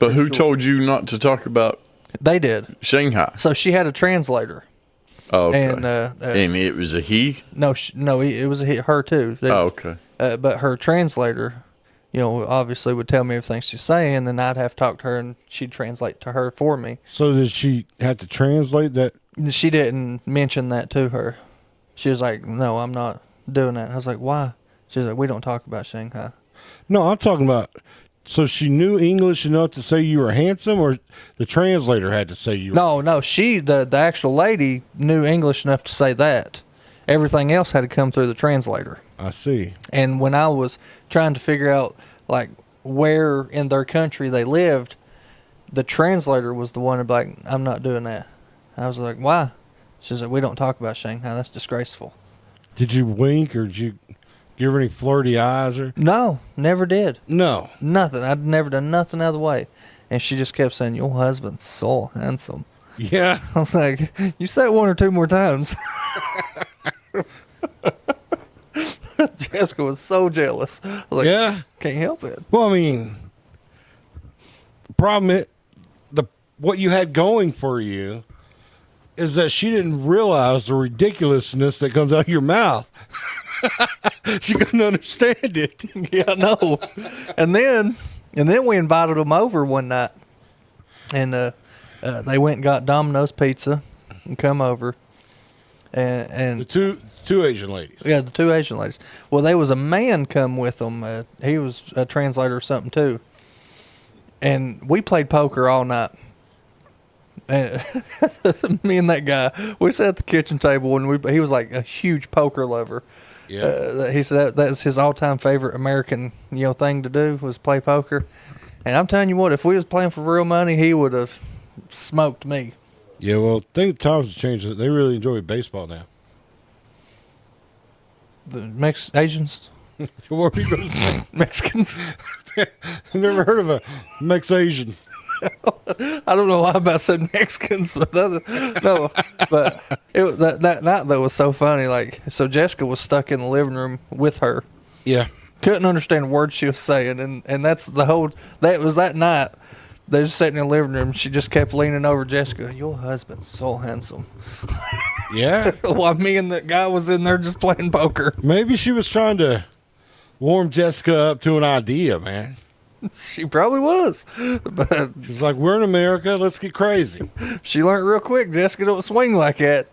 S7: But who told you not to talk about
S6: They did.
S7: Shanghai.
S6: So she had a translator.
S7: Oh, okay.
S6: And
S7: And it was a he?
S6: no, it was her too.
S7: Oh, okay.
S6: But her translator, obviously would tell me everything she's saying, and then I'd have to talk to her, and she'd translate to her for me.
S1: So did she have to translate that?
S6: She didn't mention that to her. She was like, "No, I'm not doing that." I was like, "Why?" She's like, "We don't talk about Shanghai."
S1: No, I'm talking about. So she knew English enough to say you were handsome, or the translator had to say you were?
S6: No, she, the actual lady, knew English enough to say that. Everything else had to come through the translator.
S1: I see.
S6: And when I was trying to figure out, like, where in their country they lived, the translator was the one to be like, "I'm not doing that." I was like, "Why?" She's like, "We don't talk about Shanghai. That's disgraceful."
S1: Did you wink, or did you give her any flirty eyes? Or
S6: No, never did.
S1: no?
S6: Nothing. I'd never done nothing out of the way. And she just kept saying, "Your husband's so handsome."
S1: Yeah.
S6: I was like, "You say it one or two more times." Jessica was so jealous. I was like,
S1: Yeah.
S6: can't help it.
S1: Well, I mean, the problem is, what you had going for you is that she didn't realize the ridiculousness that comes out of your mouth. She couldn't understand it.
S6: Yeah, no. And then we invited them over one night, and they went and got Domino's pizza and come over, and
S1: The two Asian ladies.
S6: yeah, the two Asian ladies. Well, there was a man come with them. He was a translator or something too, and we played poker all night. Me and that guy, we sat at the kitchen table, and he was like a huge poker lover.
S1: Yeah.
S6: He said that's his all-time favorite American, thing to do was play poker. And I'm telling you what, if we was playing for real money, he would have smoked me.
S1: Yeah, well, I think times have changed. They really enjoy baseball now.
S6: The Asians,
S1: Where are you going to say?
S6: Mexicans.
S1: I've never heard of a Mex-Asian.
S6: I don't know why I'm about said Mexicans, but that night though was so funny. Like, so Jessica was stuck in the living room with her.
S1: Yeah.
S6: Couldn't understand a word she was saying, and that's that was that night. They just sitting in the living room. She just kept leaning over Jessica. "Your husband's so handsome."
S1: Yeah.
S6: While me and the guy was in there just playing poker.
S1: Maybe she was trying to warm Jessica up to an idea, man.
S6: She probably was, but
S1: She's like, we're in America. Let's get crazy.
S6: she learned real quick. Jessica don't swing like that.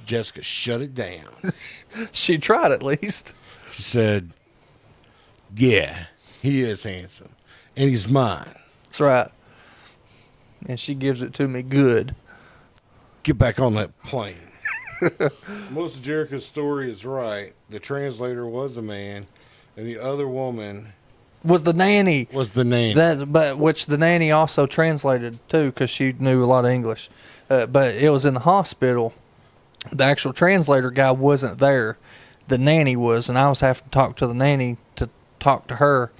S1: Jessica shut it down.
S6: She tried at least.
S1: She said, yeah, he is handsome. And he's mine.
S6: That's right. And she gives it to me good.
S1: Get back on that plane. Most of Jerica's story is right. The translator was a man, and the other woman
S6: Was the nanny.
S1: was the name.
S6: But which the nanny also translated too, because she knew a lot of English. But it was in the hospital. The actual translator guy wasn't there. The nanny was, and I was having to talk to the nanny to talk to her.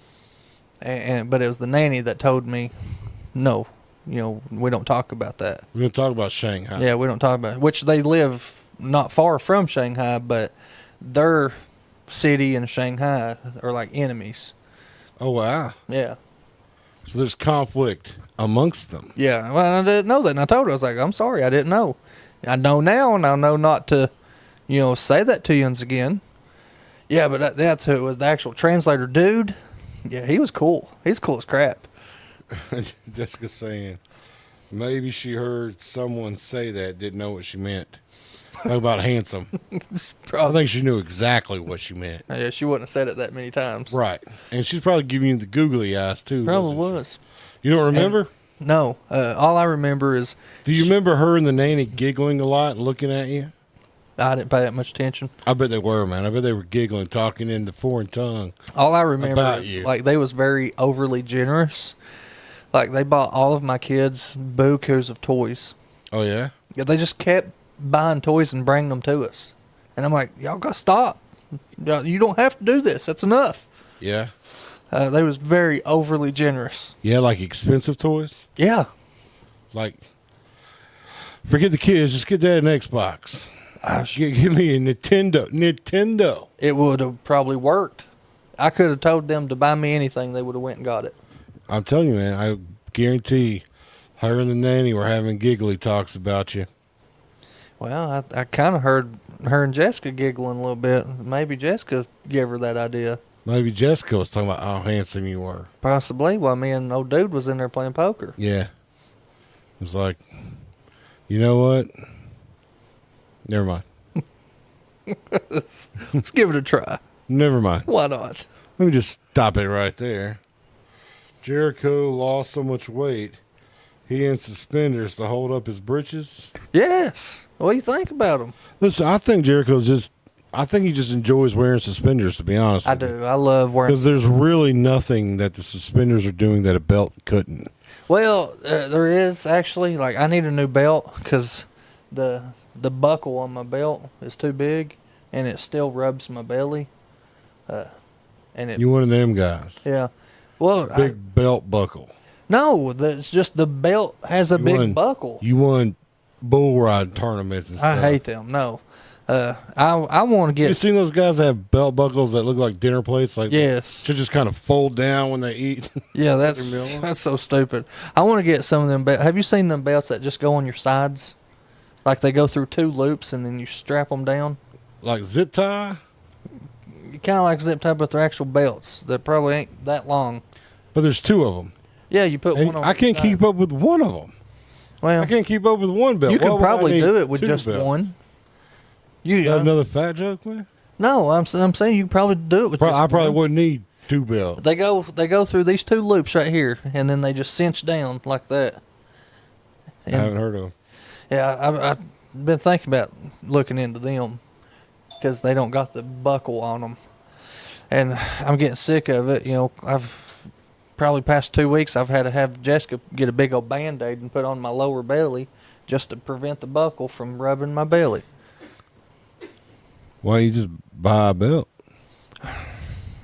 S6: But it was the nanny that told me, "No, we don't talk about that."
S1: We're going to talk about Shanghai.
S6: Yeah, we don't talk about it. Which they live not far from Shanghai, but their city and Shanghai are like enemies.
S1: Oh, wow.
S6: Yeah.
S1: So there's conflict amongst them.
S6: Yeah, well, I didn't know that, and I told her, I was like, "I'm sorry, I didn't know. I know now, and I know not to, say that to you again." Yeah, but that's who it was, the actual translator dude. Yeah, he was cool. He's cool as crap.
S1: Jessica's saying, maybe she heard someone say that, didn't know what she meant. Talk about handsome. I think she knew exactly what she meant.
S6: Yeah, she wouldn't have said it that many times.
S1: Right. And she's probably giving you the googly eyes, too.
S6: Probably
S1: wasn't
S6: was.
S1: she? You don't remember?
S6: No, all I remember is
S1: Do you remember her and the nanny giggling a lot and looking at you?
S6: I didn't pay that much attention.
S1: I bet they were, man. I bet they were giggling, talking in the foreign tongue.
S6: All I remember
S1: About
S6: is
S1: you.
S6: like they was very overly generous. Like they bought all of my kids bukus of toys.
S1: Oh, yeah?
S6: Yeah, they just kept buying toys and bringing them to us. And I'm like, y'all gotta stop. You don't have to do this. That's enough.
S1: Yeah?
S6: They was very overly generous.
S1: Yeah, like expensive toys?
S6: Yeah.
S1: Like, forget the kids. Just get that an Xbox. Give me a Nintendo.
S6: It would have probably worked. I could have told them to buy me anything. They would have went and got it.
S1: I'm telling you, man, I guarantee Her and the nanny were having giggly talks about you.
S6: Well, I kind of heard her and Jessica giggling a little bit. Maybe Jessica gave her that idea.
S1: Maybe Jessica was talking about how handsome you were.
S6: Possibly while me and old dude was in there playing poker.
S1: Yeah. It was like, you know what? Never mind.
S6: Let's give it a try.
S1: Never mind.
S6: Why not?
S1: Let me just stop it right there. Jericho lost so much weight, he in suspenders to hold up his britches.
S6: Yes. What do you think about him?
S1: Listen, I think I think he just enjoys wearing suspenders, to be honest
S6: I
S1: with you.
S6: do. I love wearing.
S1: Because there's really nothing that the suspenders are doing that a belt couldn't.
S6: Well, there is actually. Like, I need a new belt because the buckle on my belt is too big, and it still rubs my belly. And it.
S1: You one of them guys.
S6: Yeah. Well,
S1: Big belt buckle.
S6: no, it's just the belt has a big buckle.
S1: You won bull ride tournaments and stuff.
S6: I hate them. No. I want to
S1: You
S6: get.
S1: seen those guys that have belt buckles that look like dinner plates? Like
S6: Yes.
S1: to just kind of fold down when they eat.
S6: Yeah,
S1: their
S6: that's
S1: meal.
S6: that's so stupid. I want to get some of them. Have you seen them belts that just go on your sides? Like they go through 2 loops and then you strap them down.
S1: Like zip tie?
S6: Kind of like zip tie, but they're actual belts that probably ain't that long.
S1: But there's 2 of them.
S6: Yeah, you put
S1: And
S6: one on.
S1: I can't
S6: each side.
S1: keep up with one of them.
S6: Well,
S1: I can't keep up with one belt.
S6: you
S1: Why
S6: could
S1: would I
S6: probably
S1: need
S6: do it with
S1: 2
S6: just
S1: belts?
S6: one.
S1: Is that another fat joke, man?
S6: No, I'm saying you could probably do it with. Just
S1: I probably
S6: one.
S1: wouldn't need 2 belts.
S6: They go through these 2 loops right here, and then they just cinch down like that.
S1: I haven't heard of them.
S6: Yeah, I've been thinking about looking into them because they don't got the buckle on them, and I'm getting sick of it. You know, I've probably past 2 weeks I've had to have Jessica get a big old Band-Aid and put on my lower belly just to prevent the buckle from rubbing my belly.
S1: Why don't you just buy a belt?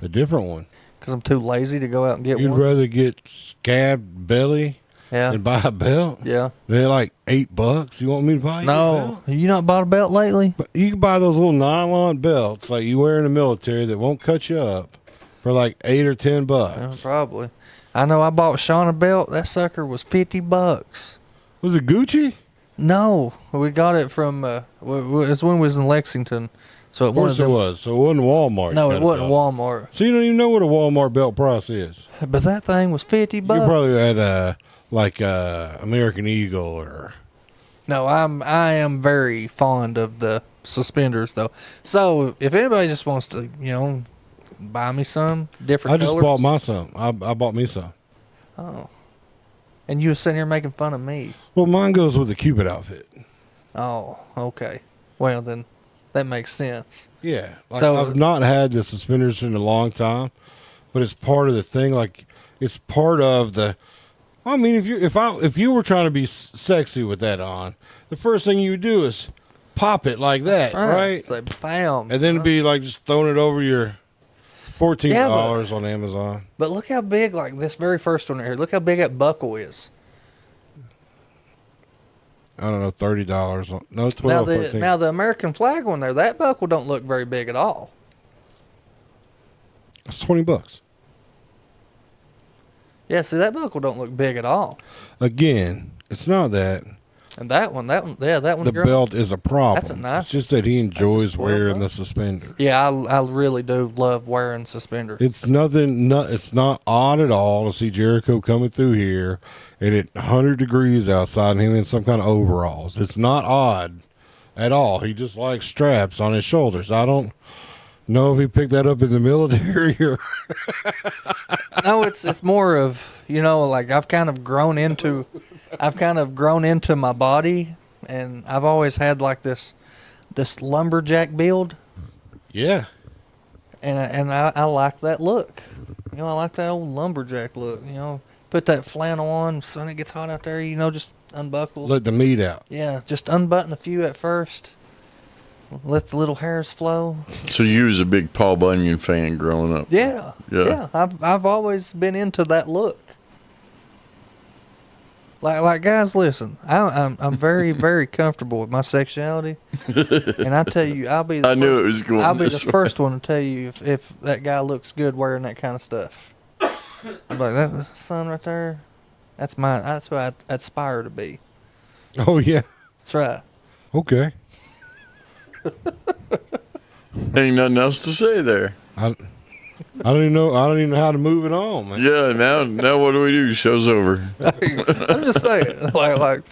S1: A different one.
S6: Because I'm too lazy to go out and get
S1: You'd
S6: one.
S1: rather get scabbed belly
S6: Yeah,
S1: than buy a belt?
S6: yeah.
S1: They're like $8. You want me to buy you a
S6: No,
S1: belt?
S6: have you not bought a belt lately?
S1: But you can buy those little nylon belts like you wear in the military that won't cut you up for like $8 or $10.
S6: Probably. I know I bought Sean a belt. That sucker was $50.
S1: Was it Gucci?
S6: No, we got it from. It's when we was in Lexington, so
S1: Of course it was. So it wasn't Walmart.
S6: No,
S1: you
S6: it
S1: got
S6: wasn't
S1: belt.
S6: Walmart.
S1: So you don't even know what a Walmart belt price is.
S6: But that thing was $50.
S1: You probably had American Eagle or.
S6: No, I am very fond of the suspenders though. So if anybody just wants to, buy me some different.
S1: I just
S6: colors,
S1: bought my some. I bought me some.
S6: Oh, and you were sitting here making fun of me.
S1: Well, mine goes with the Cupid outfit.
S6: Oh, okay. Well then, that makes sense.
S1: Yeah. Like
S6: So-
S1: I've not had the suspenders in a long time, but it's part of the thing. Like it's part of the. I mean, if you were trying to be sexy with that on, the first thing you would do is pop it like that, right?
S6: It's like bam.
S1: And then be like just throwing it over your $14
S6: Yeah, but-
S1: on Amazon.
S6: But look how big, like this very first one right here. Look how big that buckle is.
S1: I don't know, $30. No, 12, 13.
S6: Now the American flag one there, that buckle don't look very big at all.
S1: It's $20.
S6: Yeah, see that buckle don't look big at all.
S1: Again, it's not that.
S6: And that one, yeah, that one's
S1: The
S6: girl.
S1: belt is a problem.
S6: That's a nice-
S1: It's just that he enjoys
S6: spoiled
S1: wearing
S6: belt.
S1: the suspender.
S6: Yeah, I really do love wearing suspenders.
S1: It's nothing. It's not odd at all to see Jericho coming through here, and at 100 degrees outside, and him in some kind of overalls. It's not odd at all. He just likes straps on his shoulders. I don't know if he picked that up in the military or.
S6: No, it's more of, like I've kind of grown into my body, and I've always had like this lumberjack build,
S1: Yeah.
S6: and I like that look. I like that old lumberjack look. Put that flannel on, so when it gets hot out there, just unbuckle.
S1: Let the meat out.
S6: Yeah, just unbutton a few at first. Let the little hairs flow.
S7: So you was a big Paul Bunyan fan growing up.
S6: Yeah.
S7: Yeah.
S6: I've always been into that look. Like guys, listen. I'm very very comfortable with my sexuality, and I tell you, I'll be.
S7: I knew it was going
S6: I'll be
S7: this
S6: the
S7: way.
S6: first one to tell you if that guy looks good wearing that kind of stuff. I'm like that son right there. That's mine. That's what I aspire to be.
S1: Oh yeah.
S6: That's right.
S1: Okay.
S7: Ain't nothing else to say there.
S1: I don't even know. I don't even know how to move it on, man.
S7: Yeah, now what do we do? Show's over.
S6: I'm just saying, like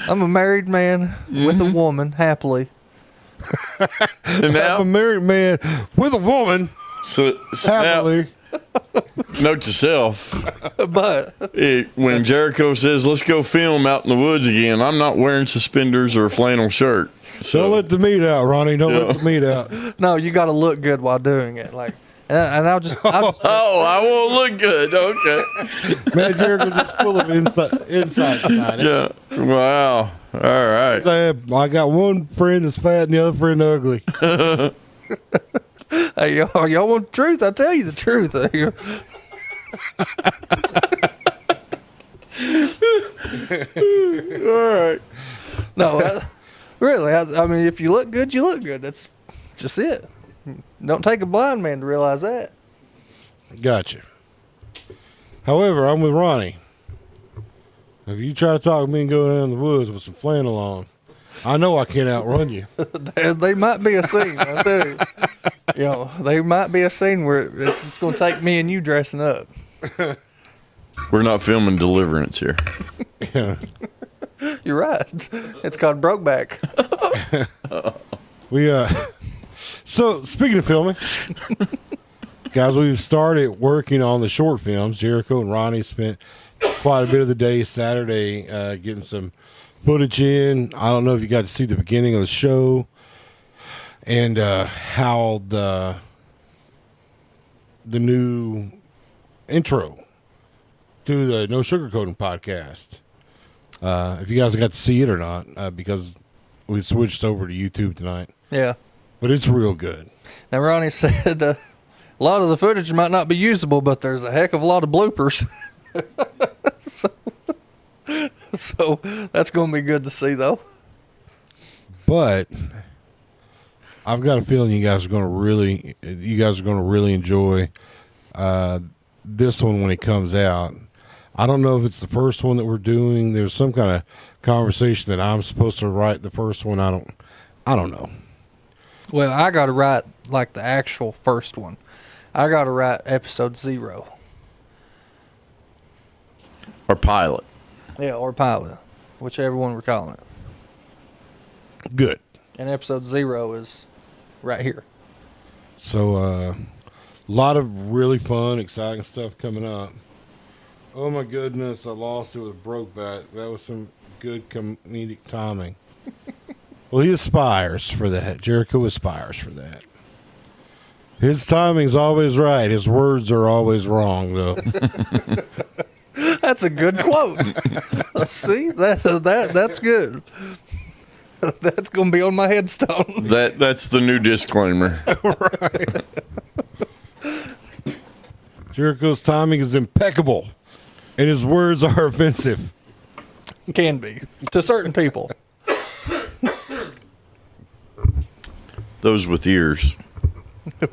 S6: I'm a married man with a woman, happily.
S7: And
S1: I'm
S7: now,
S1: a married man with a woman.
S7: so
S1: Happily.
S7: now, note to self:
S6: But
S7: when Jericho says, "Let's go film out in the woods again," I'm not wearing suspenders or a flannel shirt. So
S1: Don't let the meat out, Ronnie. Don't let the meat out.
S6: no, you got to look good while doing it. Like, and I'll just
S7: oh, I won't look good. Okay.
S1: Man, Jericho's just full of insight tonight.
S7: Yeah. Wow. All right.
S1: I got one friend that's fat and the other friend ugly.
S6: hey, y'all want the truth? I tell you the truth.
S7: All right.
S6: No, really. I mean, if you look good, you look good. That's just it. Don't take a blind man to realize that.
S1: Gotcha. However, I'm with Ronnie. If you try to talk me and go down in the woods with some flannel on, I know I can't outrun you.
S6: There might be a scene. I tell you. You know, there might be a scene where it's going to take me and you dressing up.
S7: We're not filming Deliverance here.
S1: Yeah.
S6: You're right. It's called Brokeback.
S1: So speaking of filming, guys, we've started working on the short films. Jericho and Ronnie spent quite a bit of the day Saturday getting some footage in. I don't know if you got to see the beginning of the show and how the new intro to the No Sugarcoating podcast. If you guys got to see it or not, because we switched over to YouTube tonight.
S6: Yeah.
S1: But it's real good.
S6: Now, Ronnie said a lot of the footage might not be usable, but there's a heck of a lot of bloopers. so that's going to be good to see, though.
S1: But I've got a feeling you guys are going to really enjoy this one when it comes out. I don't know if it's the first one that we're doing. There's some kind of conversation that I'm supposed to write the first one. I don't know.
S6: Well, I got to write like the actual first one. I got to write episode 0.
S7: Or pilot.
S6: Yeah, or pilot, whichever one we're calling it.
S1: Good.
S6: And episode 0 is right here.
S1: So a lot of really fun, exciting stuff coming up. Oh my goodness, I lost it with Brokeback. That was some good comedic timing. Well, he aspires for that. Jericho aspires for that. His timing's always right. His words are always wrong, though.
S6: That's a good quote. See, that's good. That's going to be on my headstone.
S7: That's the new disclaimer.
S1: Right. Jericho's timing is impeccable, and his words are offensive.
S6: Can be to certain people.
S7: Those with ears.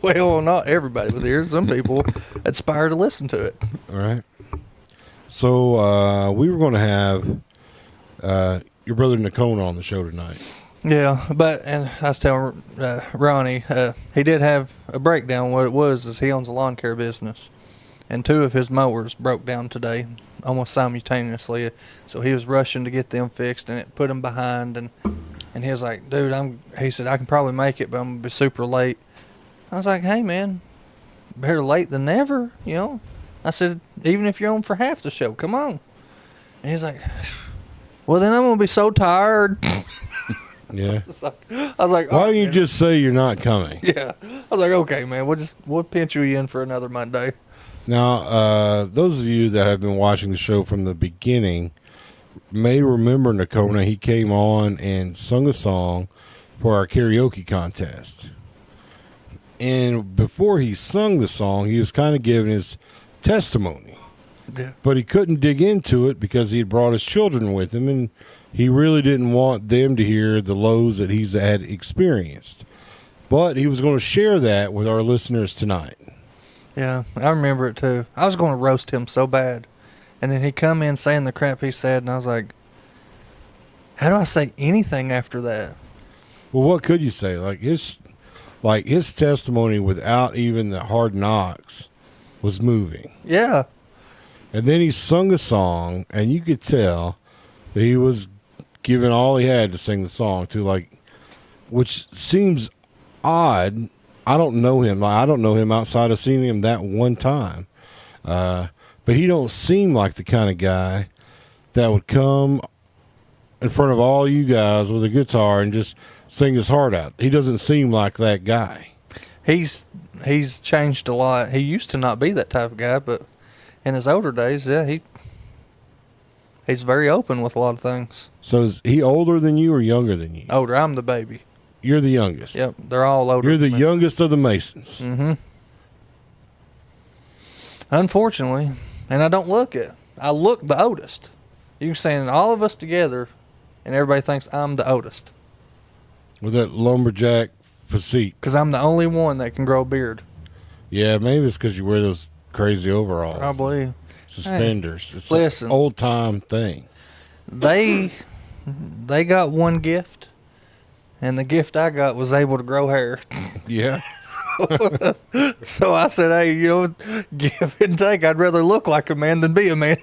S6: Well, not everybody with ears. Some people aspire to listen to it.
S1: All right. So we were going to have your brother Nakona on the show tonight.
S6: Yeah, and I was telling Ronnie, he did have a breakdown. What it was is he owns a lawn care business, and 2 of his mowers broke down today, almost simultaneously. So he was rushing to get them fixed, and it put him behind. And he was like, "Dude, he said I can probably make it, but I'm gonna be super late." I was like, "Hey, man, better late than never, you know." I said, "Even if you're on for half the show, come on." And he's like, "Well, then I'm gonna be so tired."
S1: Yeah.
S6: I was like,
S1: Why don't you just say you're not coming?
S6: Yeah. I was like, "Okay, man, we'll pinch you in for another Monday."
S1: Now, those of you that have been watching the show from the beginning may remember Nakona. He came on and sung a song for our karaoke contest. And before he sung the song, he was kind of giving his testimony.
S6: Yeah.
S1: But he couldn't dig into it because he had brought his children with him, and he really didn't want them to hear the lows that he's had experienced. But he was going to share that with our listeners tonight.
S6: Yeah, I remember it too. I was going to roast him so bad. And then he come in saying the crap he said, and I was like, how do I say anything after that?
S1: Well, what could you say? Like his testimony without even the hard knocks was moving.
S6: Yeah.
S1: And then he sung a song, and you could tell that he was giving all he had to sing the song to, like, which seems odd. I don't know him. I don't know him outside of seeing him that one time. But he don't seem like the kind of guy that would come in front of all you guys with a guitar and just sing his heart out. He doesn't seem like that guy.
S6: He's changed a lot. He used to not be that type of guy, but in his older days, yeah, he's very open with a lot of things.
S1: So is he older than you or younger than you?
S6: Older. I'm the baby.
S1: You're the youngest.
S6: Yep, they're all older.
S1: You're the
S6: than me.
S1: youngest of the Masons.
S6: Mm-hmm. Unfortunately, and I don't look it. I look the oldest. You can stand all of us together, and everybody thinks I'm the oldest
S1: With that lumberjack physique.
S6: because I'm the only one that can grow a beard.
S1: Yeah, maybe it's because you wear those crazy overalls.
S6: Probably.
S1: Suspenders. It's
S6: listen.
S1: an old time thing.
S6: They got one gift, and the gift I got was able to grow hair.
S1: Yeah.
S6: So I said, hey, give and take. I'd rather look like a man than be a man.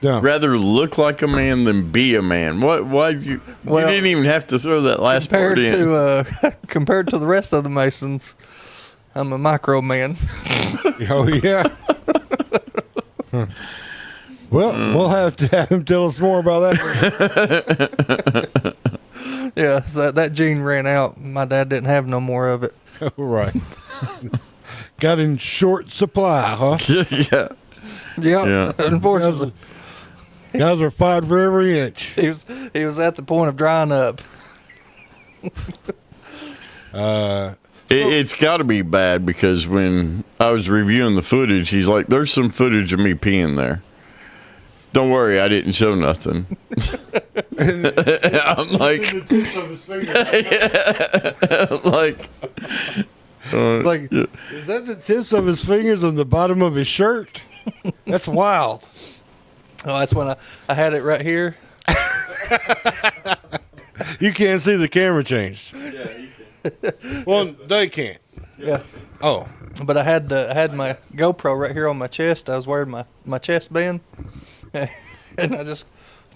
S1: Yeah.
S7: Rather look like a man than be a man. Why you didn't even have to throw that last part in.
S6: Compared to the rest of the Masons, I'm a micro man.
S1: Oh, yeah. Well, we'll have to have him tell us more about that.
S6: Yeah, so that gene ran out. My dad didn't have no more of it.
S1: Right. Got in short supply, huh?
S7: Yeah.
S6: Yeah, unfortunately,
S1: Guys were fighting for every inch.
S6: he was at the point of drying up.
S7: It's got to be bad because when I was reviewing the footage, he's like, there's some footage of me peeing there. Don't worry, I didn't show nothing. I'm like,
S1: It's like, is that the tips of his fingers on the bottom of his shirt? That's wild.
S6: Oh, that's when I had it right here.
S1: You can't see the camera changed.
S4: Yeah, you can.
S1: Well, they can't.
S6: Yeah.
S1: Oh,
S6: But I had my GoPro right here on my chest. I was wearing my chest band, and I just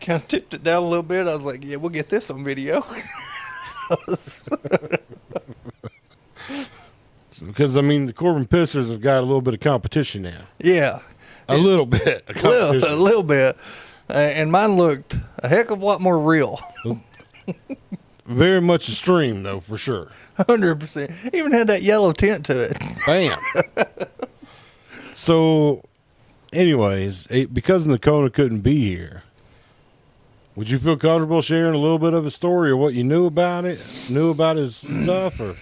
S6: kind of tipped it down a little bit. I was like, "Yeah, we'll get this on video."
S1: because I mean, the Corbin Pistons have got a little bit of competition now.
S6: Yeah,
S1: A little bit of
S6: a
S1: competition.
S6: little bit, and mine looked a heck of a lot more real.
S1: Very much a stream, though, for sure.
S6: 100%. Even had that yellow tint to it.
S1: Bam. So, anyways, because Nakona couldn't be here, would you feel comfortable sharing a little bit of his story or what you knew about it, knew about his stuff, or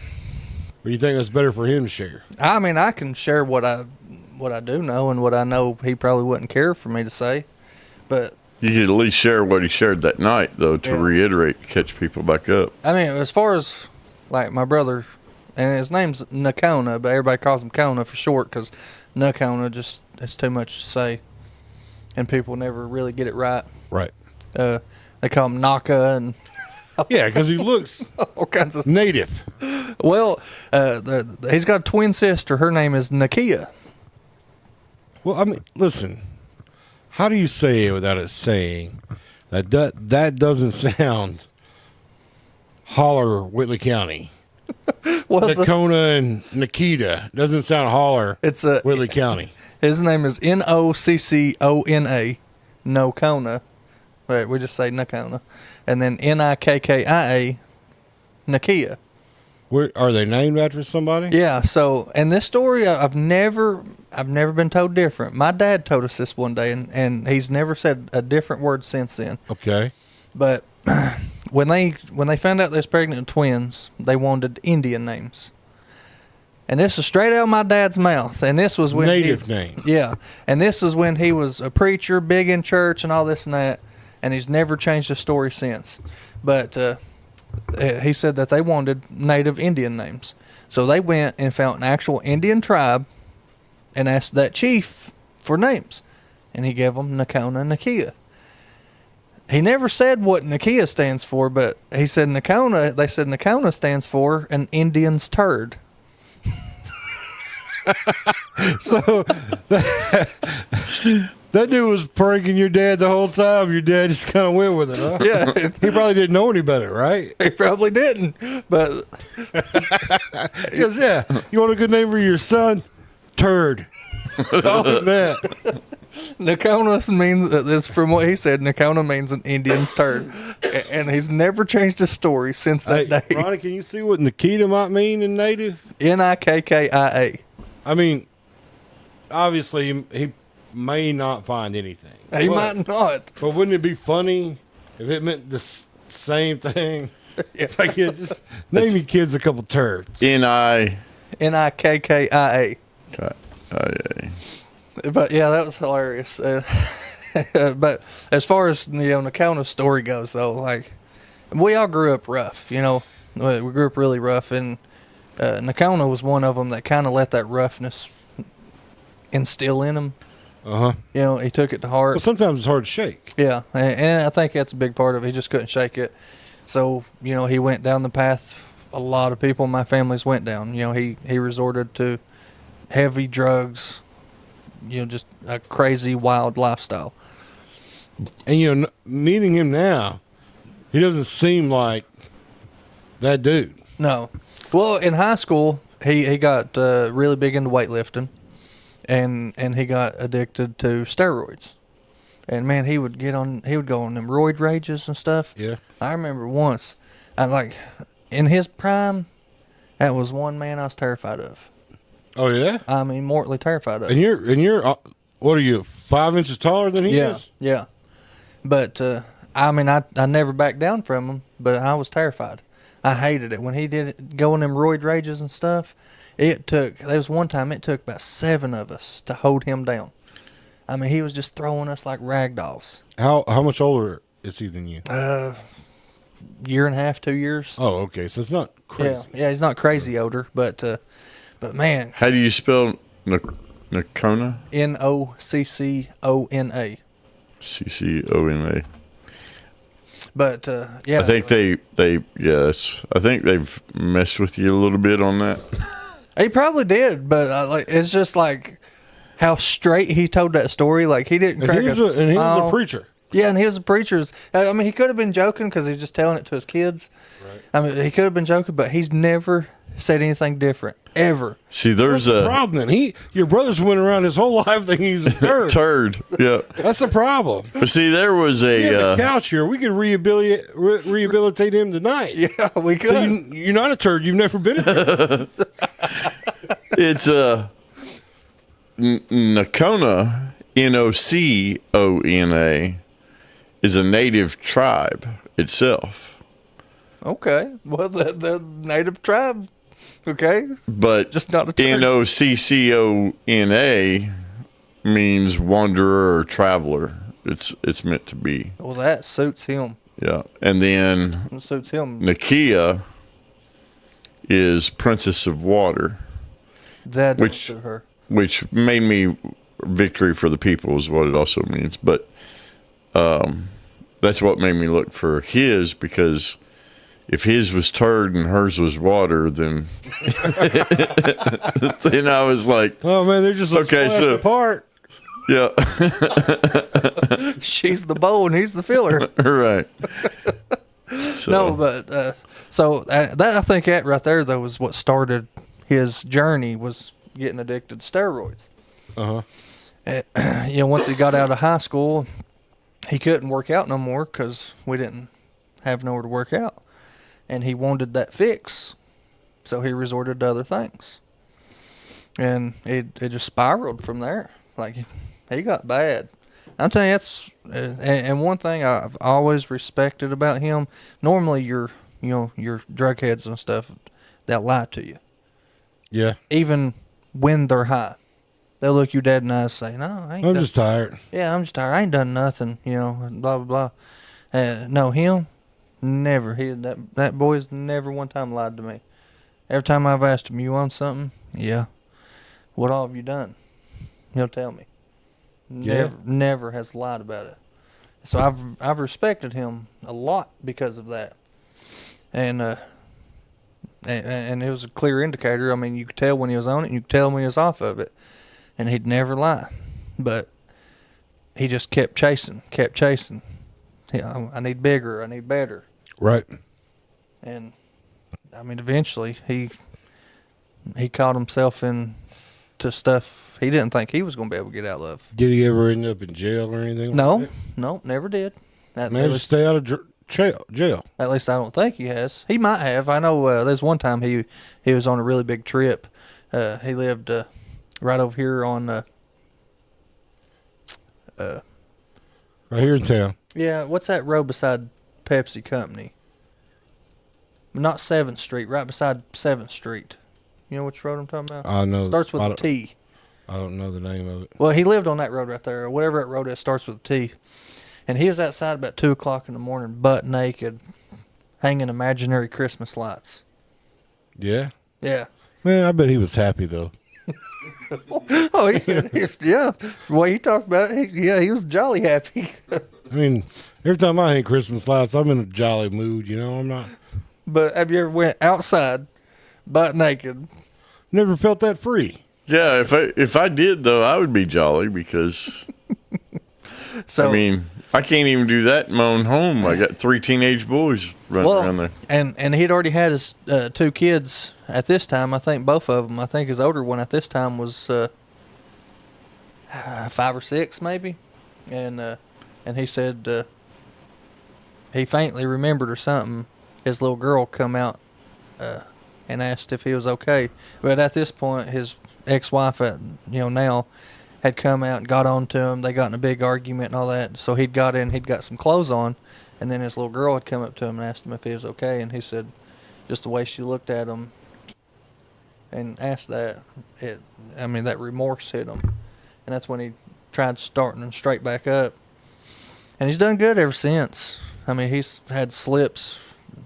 S1: do you think that's better for him to share?
S6: I mean, I can share what I do know and what I know he probably wouldn't care for me to say, but
S7: you could at least share what he shared that night, though, to reiterate, catch people back up.
S6: I mean, as far as like my brother, and his name's Nakona, but everybody calls him Kona for short because Nakona just it's too much to say, and people never really get it right.
S1: Right.
S6: They call him Naka and
S1: Yeah, because he looks
S6: all kinds of.
S1: native.
S6: Well, he's got a twin sister. Her name is Nakia.
S1: Well, I mean, listen. How do you say it without it saying that? That doesn't sound holler Whitley County.
S6: Well,
S1: Nakona and Nikita doesn't sound holler.
S6: it's
S1: Whitley County.
S6: his name is Noccona, Nokona. Right, we just say Nakona, and then Nikkia, Nakia.
S1: Where are they named after somebody?
S6: Yeah. So, and this story, I've never been told different. My dad told us this one day, and he's never said a different word since then.
S1: Okay.
S6: But when they found out they was pregnant with twins, they wanted Indian names. And this is straight out of my dad's mouth. And this was when
S1: Native name.
S6: Yeah. And this was when he was a preacher, big in church and all this and that. And he's never changed the story since. But he said that they wanted native Indian names. So they went and found an actual Indian tribe and asked that chief for names, and he gave them Nakona and Nakia. He never said what Nakia stands for, but he said Nakona. They said Nakona stands for an Indian's turd.
S1: So that dude was pranking your dad the whole time. Your dad just kind of went with it, huh?
S6: Yeah,
S1: He probably didn't know any better, right?
S6: he probably didn't, but
S1: He goes, yeah, you want a good name for your son? Turd. Call him that.
S6: Nakona means, this from what he said, Nakona means an Indian's turd. And he's never changed his story since that
S1: Hey,
S6: day.
S1: Ronnie, can you see what Nikita might mean in native?
S6: Nikkia.
S1: I mean, obviously, he may not find anything.
S6: He
S1: but,
S6: might not.
S1: But wouldn't it be funny if it meant the same thing? It's like, yeah, just name your kids a couple turds.
S6: Nikkia.
S7: N-I-K-I-A.
S6: But yeah, that was hilarious. But as far as Nakona's story goes, though, like we all grew up rough. We grew up really rough, and Nakona was one of them that kind of let that roughness instill in him. He took it to heart.
S1: Well, sometimes it's hard to shake.
S6: Yeah, and I think that's a big part of it. He just couldn't shake it. So, he went down the path a lot of people in my families went down. He resorted to heavy drugs, just a crazy, wild lifestyle.
S1: And, meeting him now, he doesn't seem like that dude.
S6: No. Well, in high school, he got really big into weightlifting, and he got addicted to steroids. And man, he would go on them roid rages and stuff.
S1: Yeah.
S6: I remember once, in his prime, that was one man I was terrified of.
S1: Oh, yeah?
S6: I mean, mortally terrified of.
S1: And you're what are you, 5 inches taller than he is?
S6: Yeah. But, I never backed down from him, but I was terrified. I hated it. When he did go on them roid rages and stuff, there was one time it took about 7 of us to hold him down. He was just throwing us like rag dolls.
S1: How much older is he than you?
S6: Year and a half, 2 years.
S1: Oh, okay. So it's not crazy.
S6: Yeah, he's not crazy older, but man,
S7: How do you spell Nakona?
S6: Noccona.
S7: C-C-O-N-A.
S6: But yeah,
S7: I think I think they've messed with you a little bit on that.
S6: he probably did. But it's just like how straight he told that story. Like he didn't crack
S1: And he was a preacher.
S6: Yeah, and he was a preacher. He could have been joking because he's just telling it to his kids. Right. He could have been joking, but he's never said anything different ever.
S7: See, there's
S1: That's the problem then. Your brother's went around his whole life thinking he was a turd.
S7: turd. Yeah.
S1: That's the problem.
S7: But see, there was
S1: He had
S7: a
S1: the couch here. We could rehabilitate him tonight.
S6: Yeah, we could.
S1: So you're not a turd. You've never been a turd.
S7: it's Nakona, Nocona, is a native tribe itself.
S6: Okay. Well, the native tribe. Okay.
S7: But
S6: Just not a turd.
S7: Noccona means wanderer or traveler. It's meant to be.
S6: Well, that suits him.
S7: Yeah. And then
S6: It suits him.
S7: Nakia is princess of water,
S6: That don't
S7: which-
S6: suit her.
S7: which made me victory for the people is what it also means. But that's what made me look for his, because if his was turd and hers was water, then then I was like,
S1: Oh man, they're just
S7: Okay,
S1: splashed
S7: so-
S1: apart.
S7: yeah,
S6: She's the bowl and he's the filler.
S7: right. So,
S6: No, but that I think that right there though was what started his journey, was getting addicted to steroids. Once he got out of high school, he couldn't work out no more because we didn't have nowhere to work out, and he wanted that fix, so he resorted to other things, and it just spiraled from there. Like he got bad. I'm telling you, that's and one thing I've always respected about him. Normally, your drug heads and stuff, they'll lie to you,
S1: Yeah.
S6: even when they're high. They'll look you dead in the eyes and say, "No, I ain't
S1: I'm
S6: done,
S1: just tired.
S6: yeah, I'm just tired. I ain't done nothing." Blah blah blah. No, him, never. That boy's never one time lied to me. Every time I've asked him, "You want something?" Yeah. What all have you done? He'll tell me.
S1: Yeah.
S6: Never has lied about it. So I've respected him a lot because of that. And it was a clear indicator. I mean, you could tell when he was on it, and you could tell when he was off of it. And he'd never lie. But he just kept chasing. Yeah, I need bigger, I need better.
S1: Right.
S6: And I mean, eventually he caught himself into stuff he didn't think he was going to be able to get out of.
S1: Did he ever end up in jail or anything?
S6: No, never did. At
S1: Man, just
S6: least,
S1: stay out of jail.
S6: at least I don't think he has. He might have. I know there's one time he was on a really big trip. He lived right over here on
S1: Right here in town.
S6: yeah, what's that road beside Pepsi Company? Not 7th Street, right beside 7th Street. You know which road I'm talking about?
S1: I know.
S6: Starts with
S1: I
S6: a
S1: don't-
S6: T.
S1: I don't know the name of it.
S6: Well, he lived on that road right there, or whatever that road is, starts with a T. And he was outside about 2 o'clock in the morning, butt naked, hanging imaginary Christmas lights.
S1: Yeah.
S6: Yeah.
S1: Man, I bet he was happy though.
S6: Oh, he said, yeah. The way he talked about it, he was jolly happy.
S1: I mean, every time I hang Christmas lights, I'm in a jolly mood. You know, I'm not.
S6: But have you ever went outside, butt naked?
S1: Never felt that free.
S7: Yeah, if I did though, I would be jolly because
S6: So
S7: I mean I can't even do that in my own home. I got 3 teenage boys running around there.
S6: and he'd already had his 2 kids at this time. I think both of them. I think his older one at this time was 5 or 6 maybe, and he said he faintly remembered or something. His little girl come out and asked if he was okay, but at this point his ex-wife, now had come out and got on to him. They got in a big argument and all that. So he'd got some clothes on, and then his little girl had come up to him and asked him if he was okay. And he said, just the way she looked at him and asked that, that remorse hit him. And that's when he tried starting him straight back up. And he's done good ever since. I mean, he's had slips.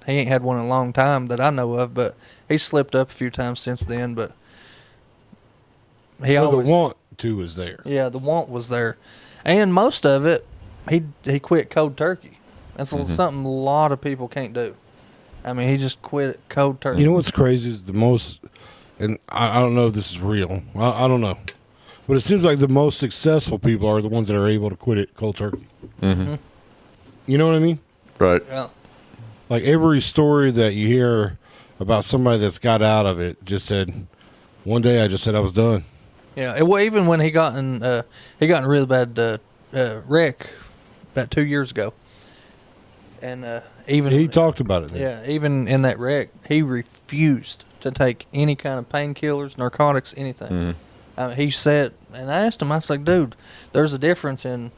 S6: He ain't had one in a long time that I know of, but he's slipped up a few times since then. But he
S1: Well,
S6: always
S1: the want to was there.
S6: yeah, the want was there, and most of it, he quit cold turkey. That's something a lot of people can't do. I mean, he just quit it cold turkey.
S1: You know what's crazy is the most, and I don't know if this is real. I don't know, but it seems like the most successful people are the ones that are able to quit it cold turkey.
S7: Mm-hmm.
S1: You know what I mean?
S7: Right.
S6: Yeah,
S1: Like every story that you hear about somebody that's got out of it just said, one day I just said I was done.
S6: yeah. Well, even when he got in a really bad wreck about 2 years ago, and even
S1: He talked about it. Then.
S6: yeah, even in that wreck, he refused to take any kind of painkillers, narcotics, anything. He said, and I asked him, I was like, dude, there's a difference in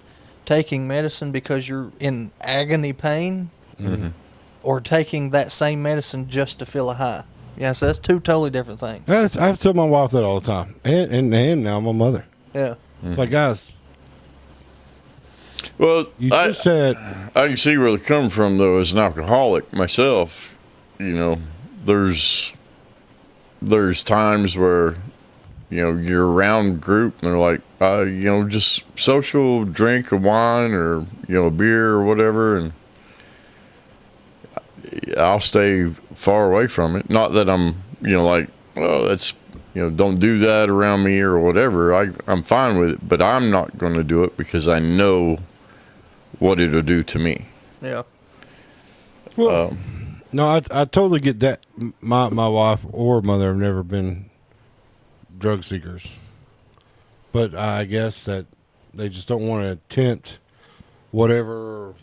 S6: taking medicine because you're in agony pain or taking that same medicine just to feel a high. Yeah, so that's 2 totally different things.
S1: I have to tell my wife that all the time, and now my mother.
S6: Yeah.
S1: It's like, guys,
S7: Well,
S1: you just said
S7: I can see where they're coming from, though. As an alcoholic myself, there's times where, you're around a group and they're like, just social, drink a wine or, a beer or whatever. And I'll stay far away from it. Not that I'm, like, oh, that's, don't do that around me or whatever. I'm fine with it, but I'm not going to do it because I know what it'll do to me.
S6: Yeah.
S1: well. No, I totally get that. My wife or mother have never been drug seekers, but I guess that they just don't want to tempt whatever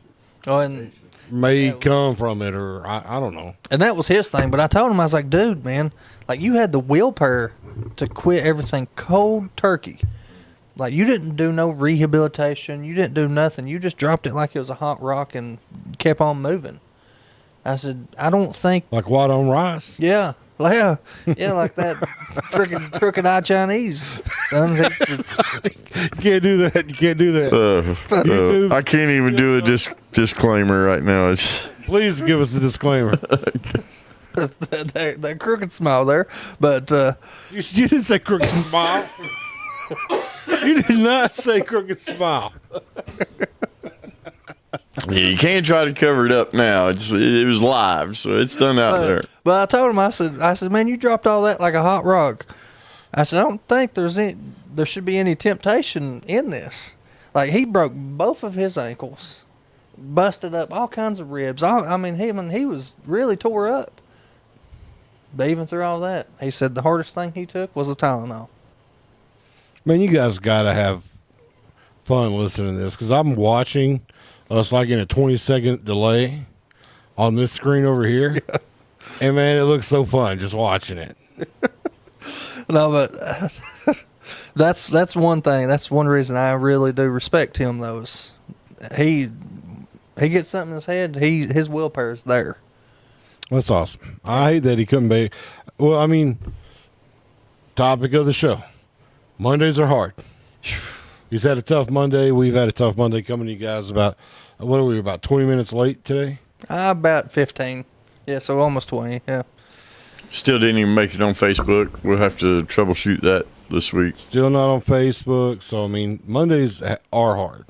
S6: Oh, and
S1: may come from it, or I don't know.
S6: that was his thing. But I told him, I was like, dude, man, like you had the willpower to quit everything cold turkey. Like you didn't do no rehabilitation. You didn't do nothing. You just dropped it like it was a hot rock and kept on moving. I said, I don't think.
S1: Like white on rice.
S6: Yeah. Yeah, like that freaking crooked eye Chinese.
S1: You can't do that. You can't do that. YouTube.
S7: I can't even do a disclaimer right now.
S1: Please give us a disclaimer.
S6: that crooked smile there, but
S1: You didn't say crooked smile. You did not say crooked smile.
S7: Yeah, you can't try to cover it up now. It was live, so it's done out there.
S6: But I told him, I said, man, you dropped all that like a hot rock. I said, I don't think there should be any temptation in this. Like, he broke both of his ankles, busted up all kinds of ribs. I mean, he was really tore up. But even through all that, he said the hardest thing he took was the Tylenol.
S1: Man, you guys got to have fun listening to this because I'm watching us like in a 20-second delay on this screen over here. Yeah. And, man, it looks so fun just watching it.
S6: No, but that's one thing. That's one reason I really do respect him, though. Is he gets something in his head, his willpower is there.
S1: That's awesome. I hate that he couldn't be. Well, I mean, topic of the show. Mondays are hard. He's had a tough Monday. We've had a tough Monday coming to you guys about 20 minutes late today?
S6: About 15. Yeah, so almost 20, yeah.
S7: Still didn't even make it on Facebook. We'll have to troubleshoot that this week.
S1: Still not on Facebook. So, I mean, Mondays are hard.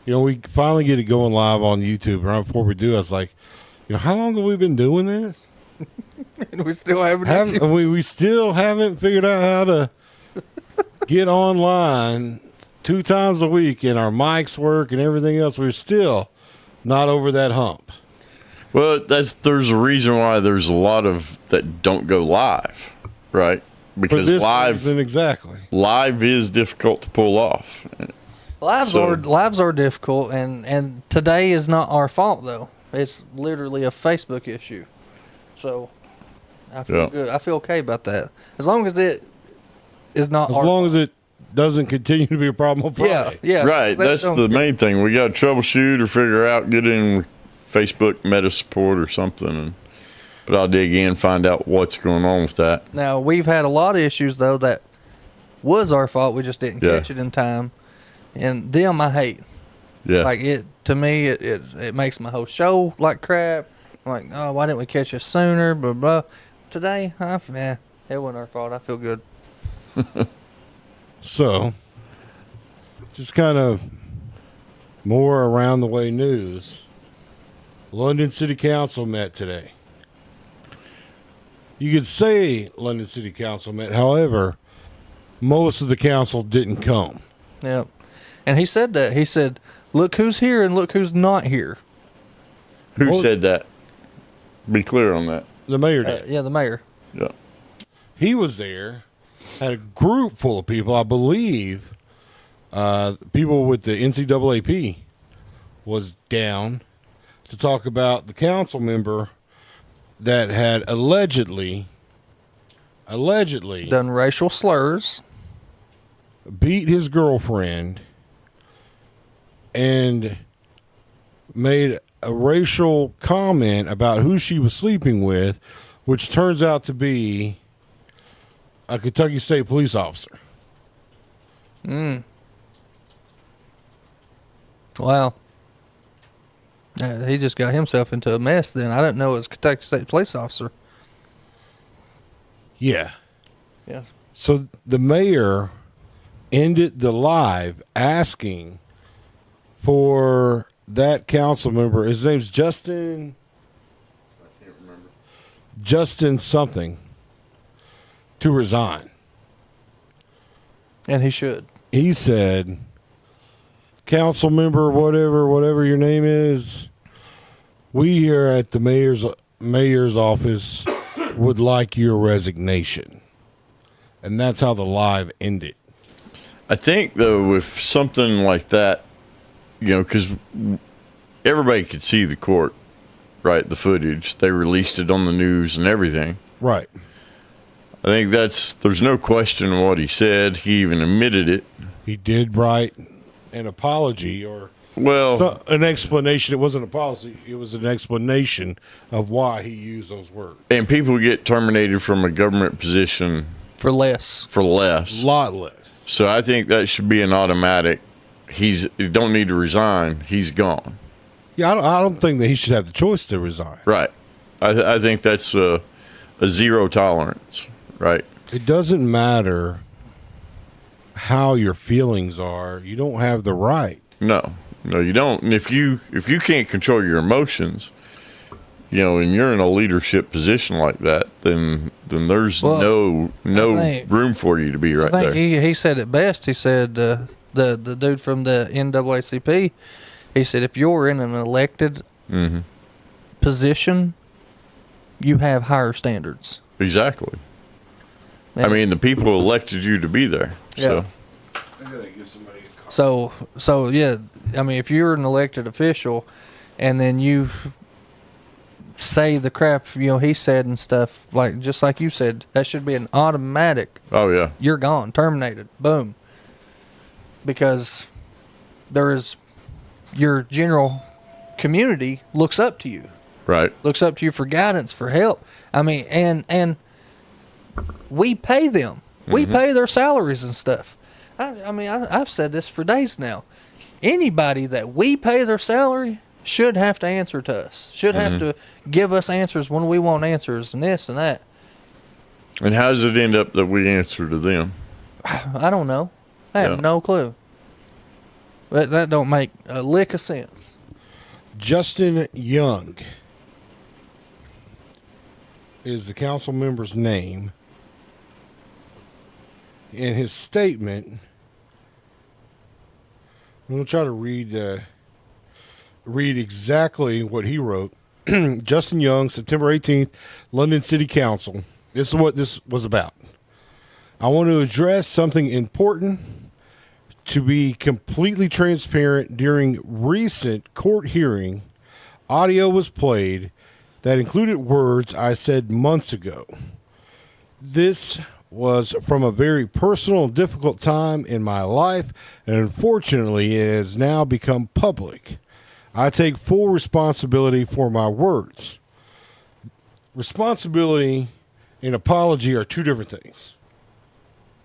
S1: You know, we finally get it going live on YouTube. Right before we do, I was like, you know, how long have we been doing this?
S6: And we still haven't.
S1: We still haven't figured out how to get online 2 times a week, and our mics work and everything else. We're still not over that hump.
S7: Well, there's a reason why there's a lot of that don't go live, right? Because live is difficult to pull off.
S6: Lives are difficult, and today is not our fault though. It's literally a Facebook issue. So I feel good. I feel okay about that. As long as it is not
S1: as long as it doesn't continue to be a problem on Friday.
S6: Yeah.
S7: Right. That's the main thing. We got to troubleshoot or figure out, get in Facebook Meta support or something. But I'll dig in, find out what's going on with that.
S6: Now, we've had a lot of issues, though, that was our fault. We just didn't catch it in time. And them I hate.
S7: Yeah.
S6: Like, to me, it makes my whole show like crap. I'm like, oh, why didn't we catch it sooner? Blah, blah. Today, it wasn't our fault. I feel good.
S1: So, just kind of more around the way news. London City Council met today. You could say London City Council met, however, most of the council didn't come.
S6: Yep. And he said that. He said, look who's here and look who's not here.
S7: Who said that? Be clear on that.
S1: The mayor did.
S6: Yeah, the mayor.
S7: Yeah.
S1: He was there, had a group full of people, I believe, people with the NCAAP was down to talk about the council member that had allegedly
S6: done racial slurs,
S1: beat his girlfriend, and made a racial comment about who she was sleeping with, which turns out to be a Kentucky State police officer.
S6: Wow. He just got himself into a mess then. I didn't know it was a Kentucky State police officer.
S1: Yeah.
S6: Yeah.
S1: So the mayor ended the live asking for that council member. His name's Justin. I can't remember. Justin something. To resign.
S6: And he should.
S1: He said, council member, whatever your name is, we here at the mayor's office would like your resignation. And that's how the live ended.
S7: I think, though, with something like that, you know, because everybody could see the court, right, the footage. They released it on the news and everything.
S1: Right.
S7: I think there's no question what he said. He even admitted it.
S1: He did write an apology or an explanation. It wasn't a policy. It was an explanation of why he used those words.
S7: And people get terminated from a government position
S6: for less.
S1: A lot less.
S7: So I think that should be an automatic. You don't need to resign. He's gone.
S1: Yeah, I don't think that he should have the choice to resign.
S7: Right. I think that's a zero tolerance. Right.
S1: It doesn't matter how your feelings are, you don't have the right.
S7: No, you don't. And if you can't control your emotions, and you're in a leadership position like that, then there's no room for you to be right
S6: I think
S7: there.
S6: he said it best. He said the dude from the NAACP. He said if you're in an elected position, you have higher standards.
S7: Exactly.
S6: Yeah.
S7: I mean, the people elected you to be there.
S6: Yeah. So yeah, I mean, if you're an elected official, and then you say the crap he said and stuff, just like you said, that should be an automatic.
S7: Oh yeah.
S6: You're gone, terminated, boom. Because your general community looks up to you.
S7: Right.
S6: Looks up to you for guidance, for help. I mean, and we pay them. We pay their salaries and stuff. I've said this for days now. Anybody that we pay their salary should have to answer to us. Should have to give us answers when we want answers and this and that.
S7: And how does it end up that we answer to them?
S6: I don't know. I have
S7: Yeah.
S6: no clue. But that don't make a lick of sense.
S1: Justin Young is the council member's name. In his statement, I'm going to try to read exactly what he wrote. Justin Young, September 18th, London City Council. This is what this was about. I want to address something important. To be completely transparent, during recent court hearing, audio was played that included words I said months ago. This was from a very personal and difficult time in my life, and unfortunately it has now become public. I take full responsibility for my words. Responsibility and apology are two different things.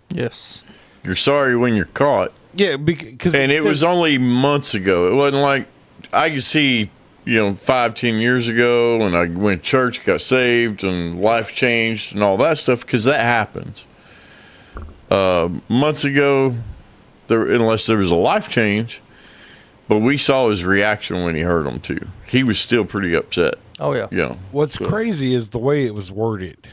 S6: Yes.
S7: You're sorry when you're caught.
S1: Yeah, because
S7: And it was only months ago. It wasn't like I could see, 5-10 years ago when I went to church, got saved, and life changed and all that stuff, because that happened. Months ago, unless there was a life change, but we saw his reaction when he heard them too. He was still pretty upset.
S6: Oh yeah.
S1: What's crazy is the way it was worded.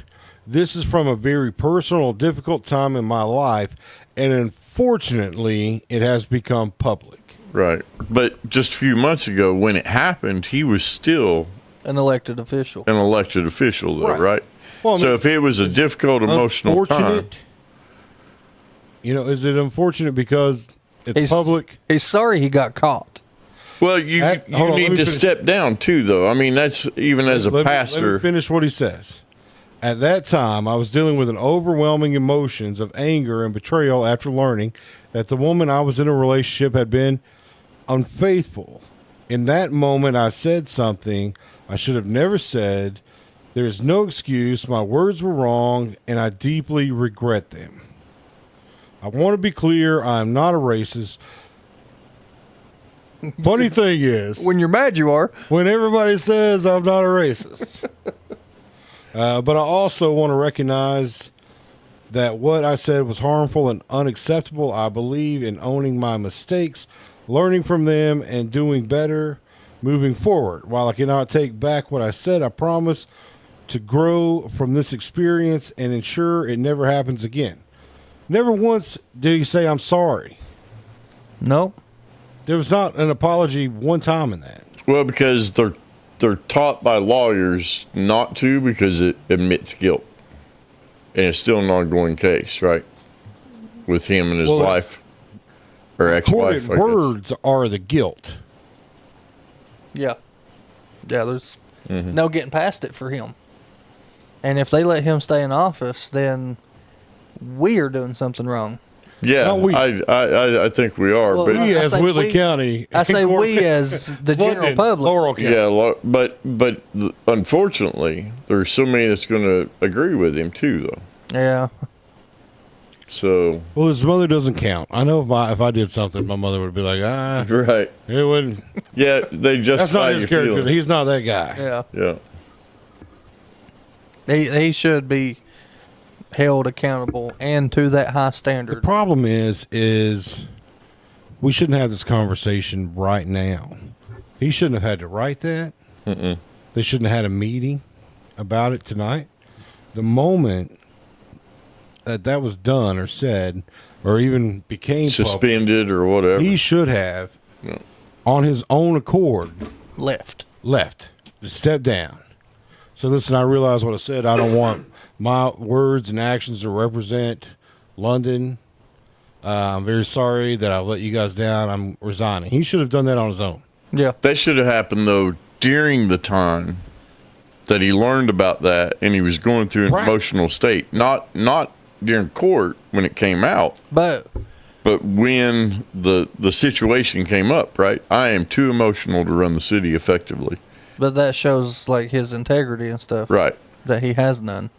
S1: This is from a very personal, difficult time in my life, and unfortunately, it has become public.
S7: Right. But just a few months ago, when it happened, he was still
S6: An elected official.
S7: an elected official, though, right?
S1: Well, I
S7: So
S1: mean,
S7: if it was a difficult emotional time,
S1: Unfortunate. Is it unfortunate because it's
S6: He's
S1: public?
S6: He's sorry he got caught.
S7: well, you
S1: Hold on, let
S7: need
S1: me
S7: to
S1: finish.
S7: step down too, though. I mean, that's even as a
S1: Let me
S7: pastor.
S1: finish what he says. At that time, I was dealing with an overwhelming emotions of anger and betrayal after learning that the woman I was in a relationship had been unfaithful. In that moment, I said something I should have never said. There is no excuse. My words were wrong, and I deeply regret them. I want to be clear. I am not a racist. Funny thing is,
S6: When you're mad, you are.
S1: when everybody says I'm not a racist. But I also want to recognize that what I said was harmful and unacceptable. I believe in owning my mistakes, learning from them, and doing better moving forward. While I cannot take back what I said, I promise to grow from this experience and ensure it never happens again. Never once did he say, I'm sorry.
S6: No.
S1: There was not an apology one time in that.
S7: Well, because they're taught by lawyers not to, because it admits guilt, and it's still an ongoing case, right? With him and his
S1: Well,
S7: wife or ex-wife.
S1: Recorded
S7: I guess.
S1: words are the guilt.
S6: Yeah. Yeah, there's no getting past it for him. And if they let him stay in office, then we are doing something wrong.
S7: Yeah,
S1: No, we-
S7: I think we are,
S6: Well,
S7: but
S1: We,
S6: I
S1: as
S6: say
S1: Whitley
S6: we-
S1: County.
S6: I say we as the general
S1: London,
S6: public.
S1: Laurel County.
S7: yeah, but unfortunately, there's so many that's going to agree with him too, though.
S6: Yeah.
S7: So
S1: Well, his mother doesn't count. I know if I did something, my mother would be like,
S7: right,
S1: it wouldn't.
S7: yeah, they
S1: That's
S7: justify
S1: not his
S7: your
S1: character.
S7: feelings.
S1: He's not that guy.
S6: Yeah.
S7: Yeah,
S6: He should be held accountable and to that high
S1: The
S6: standard.
S1: problem is we shouldn't have this conversation right now. He shouldn't have had to write that. They shouldn't have had a meeting about it tonight. The moment that was done or said or even became public,
S7: Suspended or whatever.
S1: he should have, on his own accord,
S6: Left.
S1: just step down. So listen, I realize what I said. I don't want my words and actions to represent London. I'm very sorry that I let you guys down. I'm resigning. He should have done that on his own.
S6: Yeah.
S7: That should have happened though during the time that he learned about that and he was going through an
S1: Right.
S7: emotional state. Not during court when it came out,
S6: But
S7: but when the situation came up, right? I am too emotional to run the city effectively.
S6: that shows like his integrity and stuff.
S7: Right.
S6: That he has none.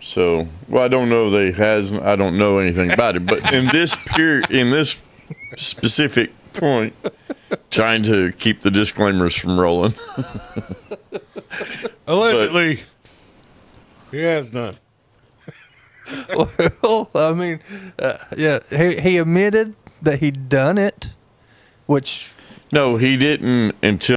S7: So, well, I don't know that he has. I don't know anything about it. But in this period, in this specific point, trying to keep the disclaimers from rolling.
S1: Allegedly, he has none.
S6: Well, I mean, yeah, he admitted that he'd done it, which
S7: No, he didn't until